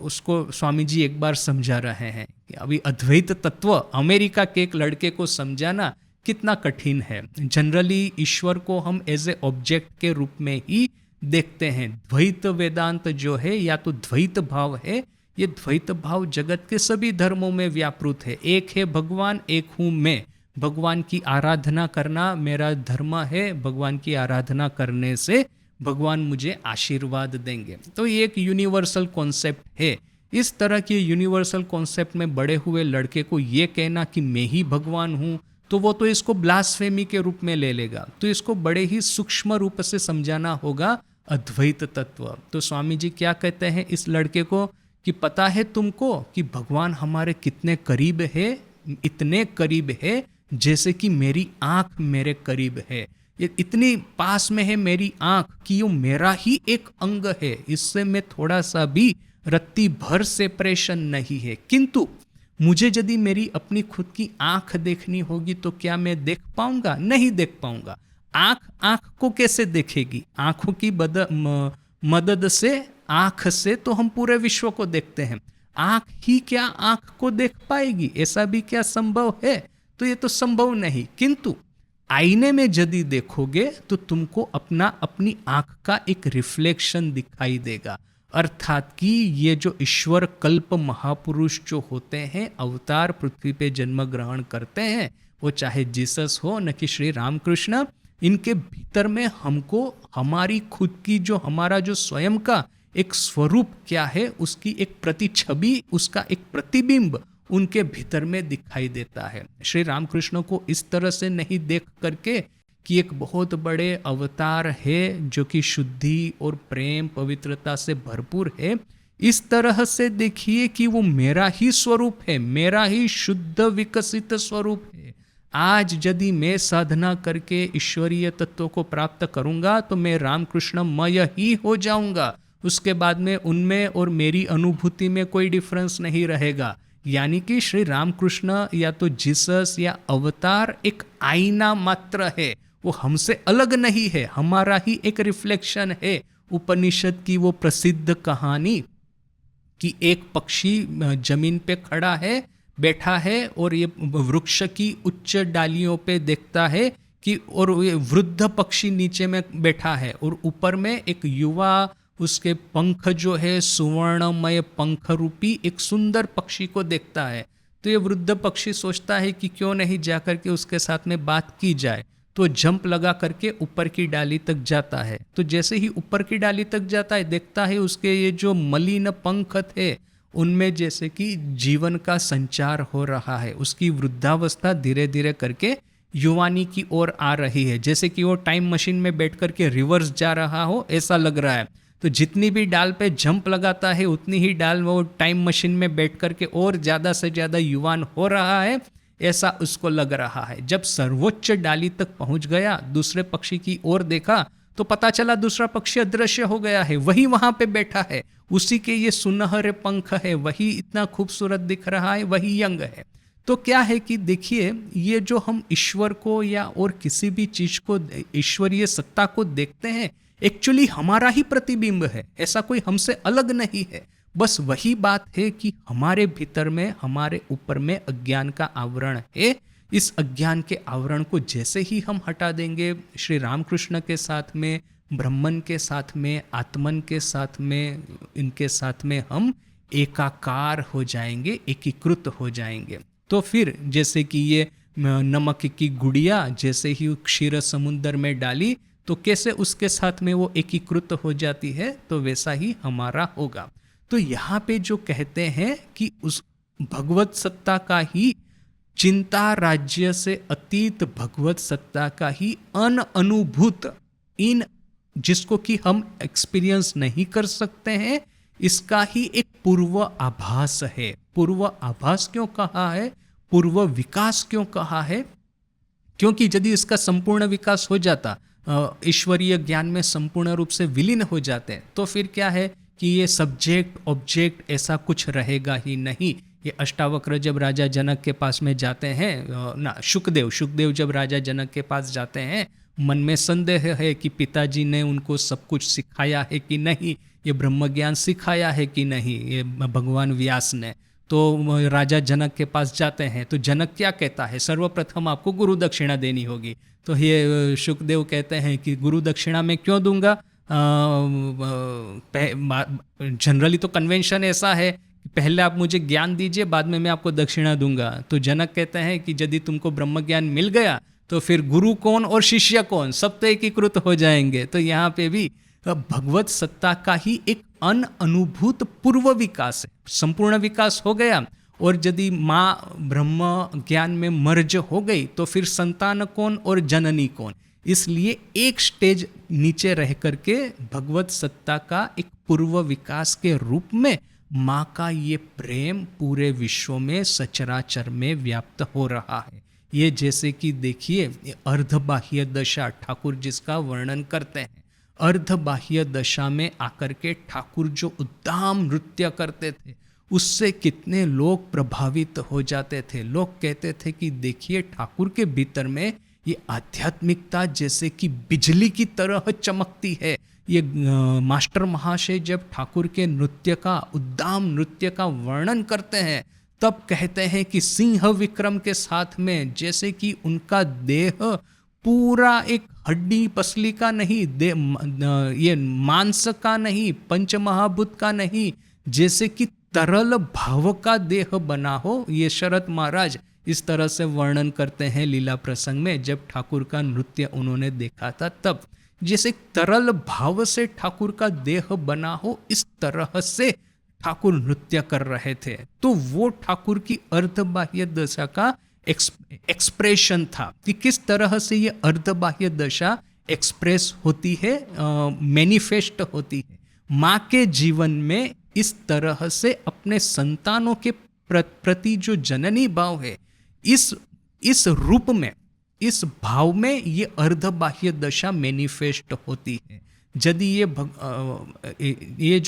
उसको स्वामी जी एक बार समझा रहे हैं कि अभी अद्वैत तत्व अमेरिका के एक लड़के को समझाना कितना कठिन है। जनरली ईश्वर को हम एज ए ऑब्जेक्ट के रूप में ही देखते हैं। द्वैत वेदांत जो है, या तो द्वैत भाव है, ये द्वैत भाव जगत के सभी धर्मों में व्यापृत है। एक है भगवान, एक हूँ मैं। भगवान की आराधना करना मेरा धर्म है, भगवान की आराधना करने से भगवान मुझे आशीर्वाद देंगे। तो ये एक यूनिवर्सल कॉन्सेप्ट है। इस तरह के यूनिवर्सल कॉन्सेप्ट में बड़े हुए लड़के को ये कहना कि मैं ही भगवान हूँ, तो वो तो इसको ब्लास्फेमी के रूप में ले लेगा। तो इसको बड़े ही सूक्ष्म रूप से समझाना होगा अद्वैत तत्व। तो स्वामी जी क्या कहते हैं इस लड़के को कि पता है तुमको कि भगवान हमारे कितने करीब है? इतने करीब है जैसे कि मेरी आंख मेरे करीब है। ये इतनी पास में है मेरी आंख कि ये मेरा ही एक अंग है, इससे मैं थोड़ा सा भी रत्ती भर सेपरेशन नहीं है। किंतु मुझे यदि मेरी अपनी खुद की आंख देखनी होगी तो क्या मैं देख पाऊंगा? नहीं देख पाऊंगा। आंख को कैसे देखेगी? आंखों की मदद से, आंख से तो हम पूरे विश्व को देखते हैं। आंख ही क्या आंख को देख पाएगी? ऐसा भी क्या संभव है? तो ये तो संभव नहीं। किंतु आईने में यदि देखोगे तो तुमको अपनी आंख का एक रिफ्लेक्शन दिखाई देगा। अर्थात कि ये जो ईश्वर कल्प महापुरुष जो होते हैं, अवतार पृथ्वी पे जन्म ग्रहण करते हैं, वो चाहे जीसस हो न कि श्री रामकृष्ण, इनके भीतर में हमको हमारी खुद की जो हमारा जो स्वयं का एक स्वरूप क्या है, उसकी एक प्रतिछवि, उसका एक प्रतिबिंब उनके भीतर में दिखाई देता है। श्री रामकृष्ण को इस तरह से नहीं देख करके कि एक बहुत बड़े अवतार है जो कि शुद्धि और प्रेम पवित्रता से भरपूर है। इस तरह से देखिए कि वो मेरा ही स्वरूप है, मेरा ही शुद्ध विकसित स्वरूप है। आज यदि मैं साधना करके ईश्वरीय तत्व को प्राप्त करूंगा तो मैं रामकृष्णमय ही हो जाऊंगा। उसके बाद में उनमें और मेरी अनुभूति में कोई डिफरेंस नहीं रहेगा। यानी कि श्री रामकृष्ण या तो जीसस या अवतार एक आईना मात्र है, वो हमसे अलग नहीं है, हमारा ही एक रिफ्लेक्शन है। उपनिषद की वो प्रसिद्ध कहानी कि एक पक्षी जमीन पे खड़ा है, बैठा है, और ये वृक्ष की उच्च डालियों पे देखता है कि, और ये वृद्ध पक्षी नीचे में बैठा है और ऊपर में एक युवा, उसके पंख जो है सुवर्णमय पंख रूपी एक सुंदर पक्षी को देखता है। तो ये वृद्ध पक्षी सोचता है कि क्यों नहीं जाकर के उसके साथ में बात की जाए। तो जंप लगा करके ऊपर की डाली तक जाता है। तो जैसे ही ऊपर की डाली तक जाता है, देखता है उसके ये जो मलिन पंख थे उनमें जैसे कि जीवन का संचार हो रहा है। उसकी वृद्धावस्था धीरे धीरे करके युवानी की ओर आ रही है, जैसे कि वो टाइम मशीन में बैठ करके रिवर्स जा रहा हो, ऐसा लग रहा है। तो जितनी भी डाल पे जंप लगाता है उतनी ही डाल वो टाइम मशीन में बैठ करके और ज़्यादा से ज़्यादा युवान हो रहा है, ऐसा उसको लग रहा है। जब सर्वोच्च डाली तक पहुंच गया, दूसरे पक्षी की ओर देखा तो पता चला दूसरा पक्षी अदृश्य हो गया है, वही वहां पे बैठा है, उसी के ये सुनहरे पंख है, वही इतना खूबसूरत दिख रहा है, वही यंग है। तो क्या है कि देखिए, ये जो हम ईश्वर को या और किसी भी चीज को, ईश्वरीय सत्ता को देखते हैं, एक्चुअली हमारा ही प्रतिबिंब है, ऐसा कोई हमसे अलग नहीं है। बस वही बात है कि हमारे भीतर में, हमारे ऊपर में अज्ञान का आवरण है। इस अज्ञान के आवरण को जैसे ही हम हटा देंगे, श्री रामकृष्ण के साथ में ब्रह्मन के साथ में, आत्मन के साथ में, इनके साथ में हम एकाकार हो जाएंगे, एकीकृत हो जाएंगे। तो फिर जैसे कि ये नमक की गुड़िया जैसे ही क्षीर समुद्र में डाली तो कैसे उसके साथ में वो एकीकृत हो जाती है, तो वैसा ही हमारा होगा। तो यहाँ पे जो कहते हैं कि उस भगवत सत्ता का ही, चिंता राज्य से अतीत भगवत सत्ता का ही अनुभूत, इन जिसको कि हम एक्सपीरियंस नहीं कर सकते हैं, इसका ही एक पूर्व आभास है। पूर्व आभास क्यों कहा है, पूर्व विकास क्यों कहा है? क्योंकि यदि इसका संपूर्ण विकास हो जाता, ईश्वरीय ज्ञान में संपूर्ण रूप से विलीन हो जाते हैं, तो फिर क्या है कि ये सब्जेक्ट ऑब्जेक्ट ऐसा कुछ रहेगा ही नहीं। ये अष्टावक्र जब राजा जनक के पास में जाते हैं ना, शुकदेव जब राजा जनक के पास जाते हैं, मन में संदेह है कि पिताजी ने उनको सब कुछ सिखाया है कि नहीं, ये ब्रह्म ज्ञान सिखाया है कि नहीं, ये भगवान व्यास ने। तो राजा जनक के पास जाते हैं तो जनक क्या कहता है, सर्वप्रथम आपको गुरु दक्षिणा देनी होगी। तो ये शुकदेव कहते हैं कि गुरु दक्षिणा मैं क्यों दूंगा, जनरली तो कन्वेंशन ऐसा है कि पहले आप मुझे ज्ञान दीजिए, बाद में मैं आपको दक्षिणा दूंगा। तो जनक कहते हैं कि यदि तुमको ब्रह्म ज्ञान मिल गया तो फिर गुरु कौन और शिष्य कौन, सब तो एकीकृत हो जाएंगे। तो यहाँ पे भी भगवत सत्ता का ही एक अनुभूत पूर्व विकास है, संपूर्ण विकास हो गया। और यदि माँ ब्रह्म ज्ञान में मर्ज हो गई तो फिर संतान कौन और जननी कौन। इसलिए एक स्टेज नीचे रह करके भगवत सत्ता का एक पूर्व विकास के रूप में माँ का ये प्रेम पूरे विश्व में सचराचर में व्याप्त हो रहा है। ये जैसे कि देखिए अर्धबाह्य दशा ठाकुर जिसका वर्णन करते हैं, अर्धबाह्य दशा में आकर के ठाकुर जो उद्दाम नृत्य करते थे उससे कितने लोग प्रभावित हो जाते थे। लोग कहते थे कि देखिए ठाकुर के भीतर में ये आध्यात्मिकता जैसे कि बिजली की तरह चमकती है। ये मास्टर महाशय जब ठाकुर के नृत्य का, उद्दाम नृत्य का वर्णन करते हैं तब कहते हैं कि सिंह विक्रम के साथ में जैसे कि उनका देह पूरा एक हड्डी पसली का नहीं, ये मांस का नहीं, पंचमहाभूत का नहीं, जैसे कि तरल भाव का देह बना हो। ये शरद महाराज इस तरह से वर्णन करते हैं लीला प्रसंग में, जब ठाकुर का नृत्य उन्होंने देखा था तब, जैसे तरल भाव से ठाकुर का देह बना हो, इस तरह से ठाकुर नृत्य कर रहे थे। तो वो ठाकुर की अर्धबाह्य दशा का एक्सप्रेशन था कि किस तरह से ये अर्धबाह्य दशा एक्सप्रेस होती है, मैनिफेस्ट होती है। माँ के जीवन में इस तरह से अपने संतानों के प्रति जो जननी भाव है, इस रूप में, इस भाव में ये अर्धबाह्य दशा मैनिफेस्ट होती है। यदि ये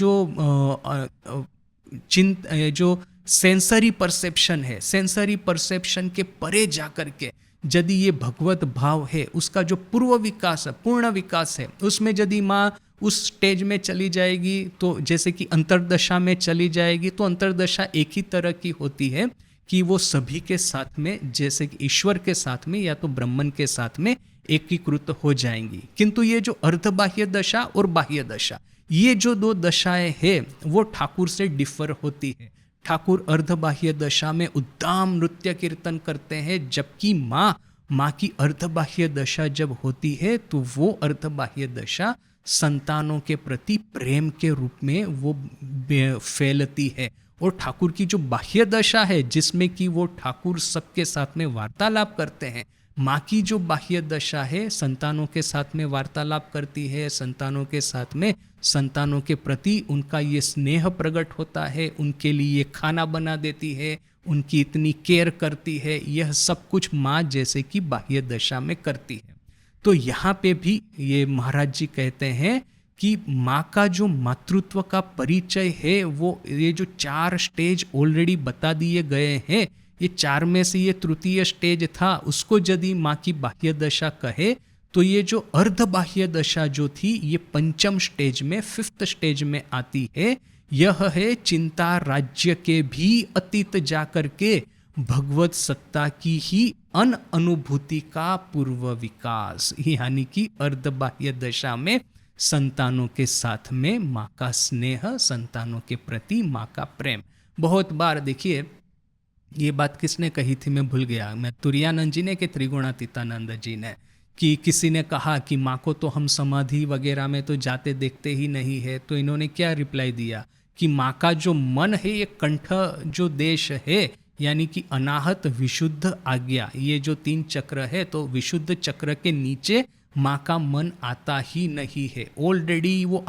जो सेंसरी परसेप्शन है, सेंसरी परसेप्शन के परे जाकर के यदि ये भगवत भाव है, उसका जो पूर्व विकास है, पूर्ण विकास है, उसमें यदि माँ उस स्टेज में चली जाएगी, तो जैसे कि अंतर्दशा में चली जाएगी, तो अंतर्दशा एक ही तरह की होती है कि वो सभी के साथ में, जैसे कि ईश्वर के साथ में या तो ब्रह्मन के साथ में एकीकृत हो जाएंगी। किंतु ये जो अर्धबाह्य दशा और बाह्य दशा, ये जो दो दशाएं हैं वो ठाकुर से डिफर होती है। ठाकुर अर्धबाह्य दशा में उद्दाम नृत्य कीर्तन करते हैं, जबकि माँ की अर्धबाह्य दशा जब होती है तो वो अर्धबाह्य दशा संतानों के प्रति प्रेम के रूप में वो फैलती है। और ठाकुर की जो बाह्य दशा है जिसमें कि वो ठाकुर सबके साथ में वार्तालाप करते हैं, माँ की जो बाह्य दशा है संतानों के साथ में वार्तालाप करती है, संतानों के साथ में संतानों के प्रति उनका ये स्नेह प्रकट होता है, उनके लिए खाना बना देती है, उनकी इतनी केयर करती है, यह सब कुछ माँ जैसे कि बाह्य दशा में करती है। तो यहाँ पे भी ये महाराज जी कहते हैं कि माँ का जो मातृत्व का परिचय है, वो ये जो 4 स्टेज ऑलरेडी बता दिए गए हैं, ये 4 में से ये तृतीय स्टेज था, उसको यदि माँ की बाह्य दशा कहे तो ये जो अर्धबाह्य दशा जो थी ये 5th स्टेज में, 5th स्टेज में आती है। यह है चिंता राज्य के भी अतीत जाकर के भगवत सत्ता की ही अनुभूति का पूर्व विकास, यानी कि अर्धबाह्य दशा में संतानों के साथ में माँ का स्नेह, संतानों के प्रति माँ का प्रेम। बहुत बार देखिए, ये बात किसने कही थी मैं भूल गया, मैं तुरानंद जी ने कि त्रिगुणातीतानंद जी ने, कि किसी ने कहा कि माँ को तो हम समाधि वगैरह में तो जाते देखते ही नहीं है, तो इन्होंने क्या रिप्लाई दिया कि माँ का जो मन है ये कंठ जो देश है, यानी कि अनाहत विशुद्ध आज्ञा, ये जो 3 चक्र है, तो विशुद्ध चक्र के नीचे माँ का मन आता ही नहीं है। ऑलरेडी वो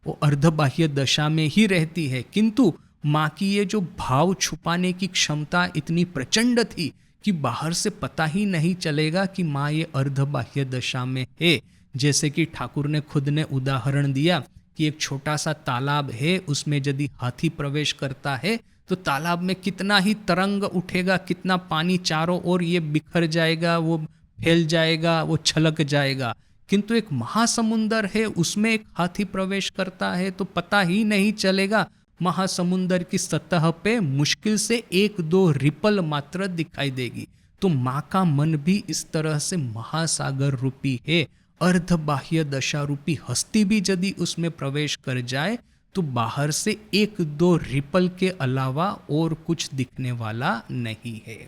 वो अर्धबाह्य दशा में ही रहती है, किंतु माँ की ये जो भाव छुपाने की क्षमता इतनी प्रचंड थी कि बाहर से पता ही नहीं चलेगा कि माँ ये अर्धबाह्य दशा में है। जैसे कि ठाकुर ने खुद ने उदाहरण दिया कि एक छोटा सा तालाब है, उसमें यदि हाथी प्रवेश करता है तो तालाब में कितना ही तरंग उठेगा, कितना पानी चारों ओर ये बिखर जाएगा, वो फैल जाएगा, वो छलक जाएगा। किंतु एक महासमुंदर है, उसमें एक हाथी प्रवेश करता है तो पता ही नहीं चलेगा। महासमुंदर की सतह पे मुश्किल से 1-2 रिपल मात्र दिखाई देगी। तो माँ का मन भी इस तरह से महासागर रूपी है। अर्धबाह्य दशा रूपी हस्ती भी यदि उसमें प्रवेश कर जाए तो बाहर से 1-2 रिपल के अलावा और कुछ दिखने वाला नहीं है।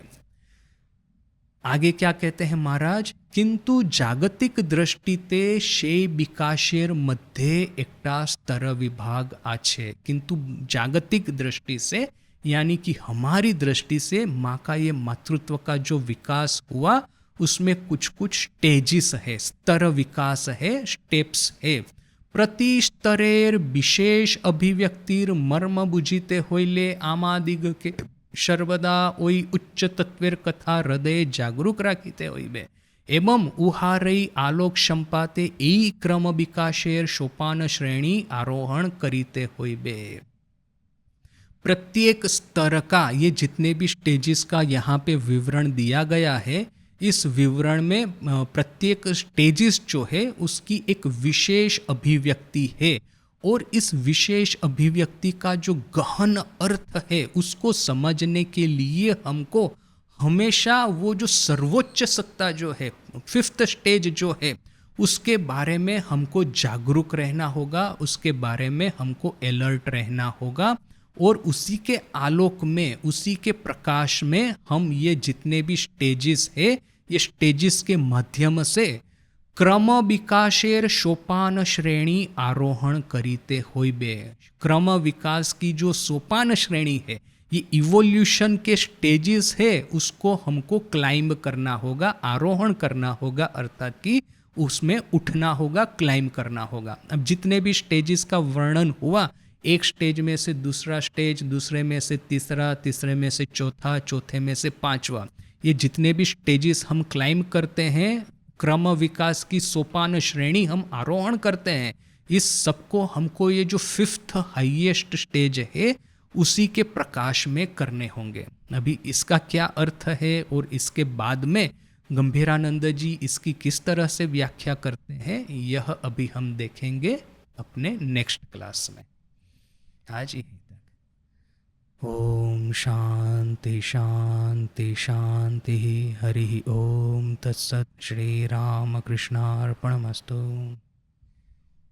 आगे क्या कहते हैं महाराज, किंतु जागतिक दृष्टिते शे विकासेर मध्य एकटा स्तर विभाग आछे। किंतु जागतिक दृष्टि से, यानी कि हमारी दृष्टि से माँ का ये मातृत्व का जो विकास हुआ उसमें कुछ कुछ स्टेजिस है, स्तर विकास है, स्टेप्स है। प्रति स्तरेर विशेष अभिव्यक्तिर मर्म बुझीते होइले आमादिग के सर्वदा ओई उच्च तत्वेर कथा हृदय जागरूक राखीते होइबे एवं उहारई आलोक संपाते ए क्रम विकासेर सोपान श्रेणी आरोहण करीते होइबे। प्रत्येक स्तर का, ये जितने भी स्टेजेस का यहाँ पे विवरण दिया गया है, इस विवरण में प्रत्येक स्टेजेस जो है उसकी एक विशेष अभिव्यक्ति है, और इस विशेष अभिव्यक्ति का जो गहन अर्थ है उसको समझने के लिए हमको हमेशा वो जो सर्वोच्च सत्ता जो है, 5th स्टेज जो है, उसके बारे में हमको जागरूक रहना होगा, उसके बारे में हमको अलर्ट रहना होगा, और उसी के आलोक में, उसी के प्रकाश में हम ये जितने भी स्टेजेस है, ये स्टेजेस के माध्यम से क्रम विकासेर सोपान श्रेणी आरोहण करीते होइबे। क्रम विकास की जो सोपान श्रेणी है, ये इवोल्यूशन के स्टेजेस है, उसको हमको क्लाइंब करना होगा, आरोहण करना होगा, अर्थात कि उसमें उठना होगा, क्लाइंब करना होगा। अब जितने भी स्टेजेस का वर्णन हुआ, एक स्टेज में से दूसरा स्टेज, दूसरे में से तीसरा, तीसरे में से चौथा, चौथे में से 5वां, ये जितने भी स्टेजेस हम क्लाइंब करते हैं, क्रम विकास की सोपान श्रेणी हम आरोहण करते हैं, इस सबको हमको ये जो 5th हाईएस्ट स्टेज है उसी के प्रकाश में करने होंगे। अभी इसका क्या अर्थ है और इसके बाद में गंभीरानंद जी इसकी किस तरह से व्याख्या करते हैं, यह अभी हम देखेंगे अपने नेक्स्ट क्लास में। आज यहीं तक। ओम शांति शांति शांति। हरि ओम तत्सत। श्री राम कृष्णार्पणमस्तु।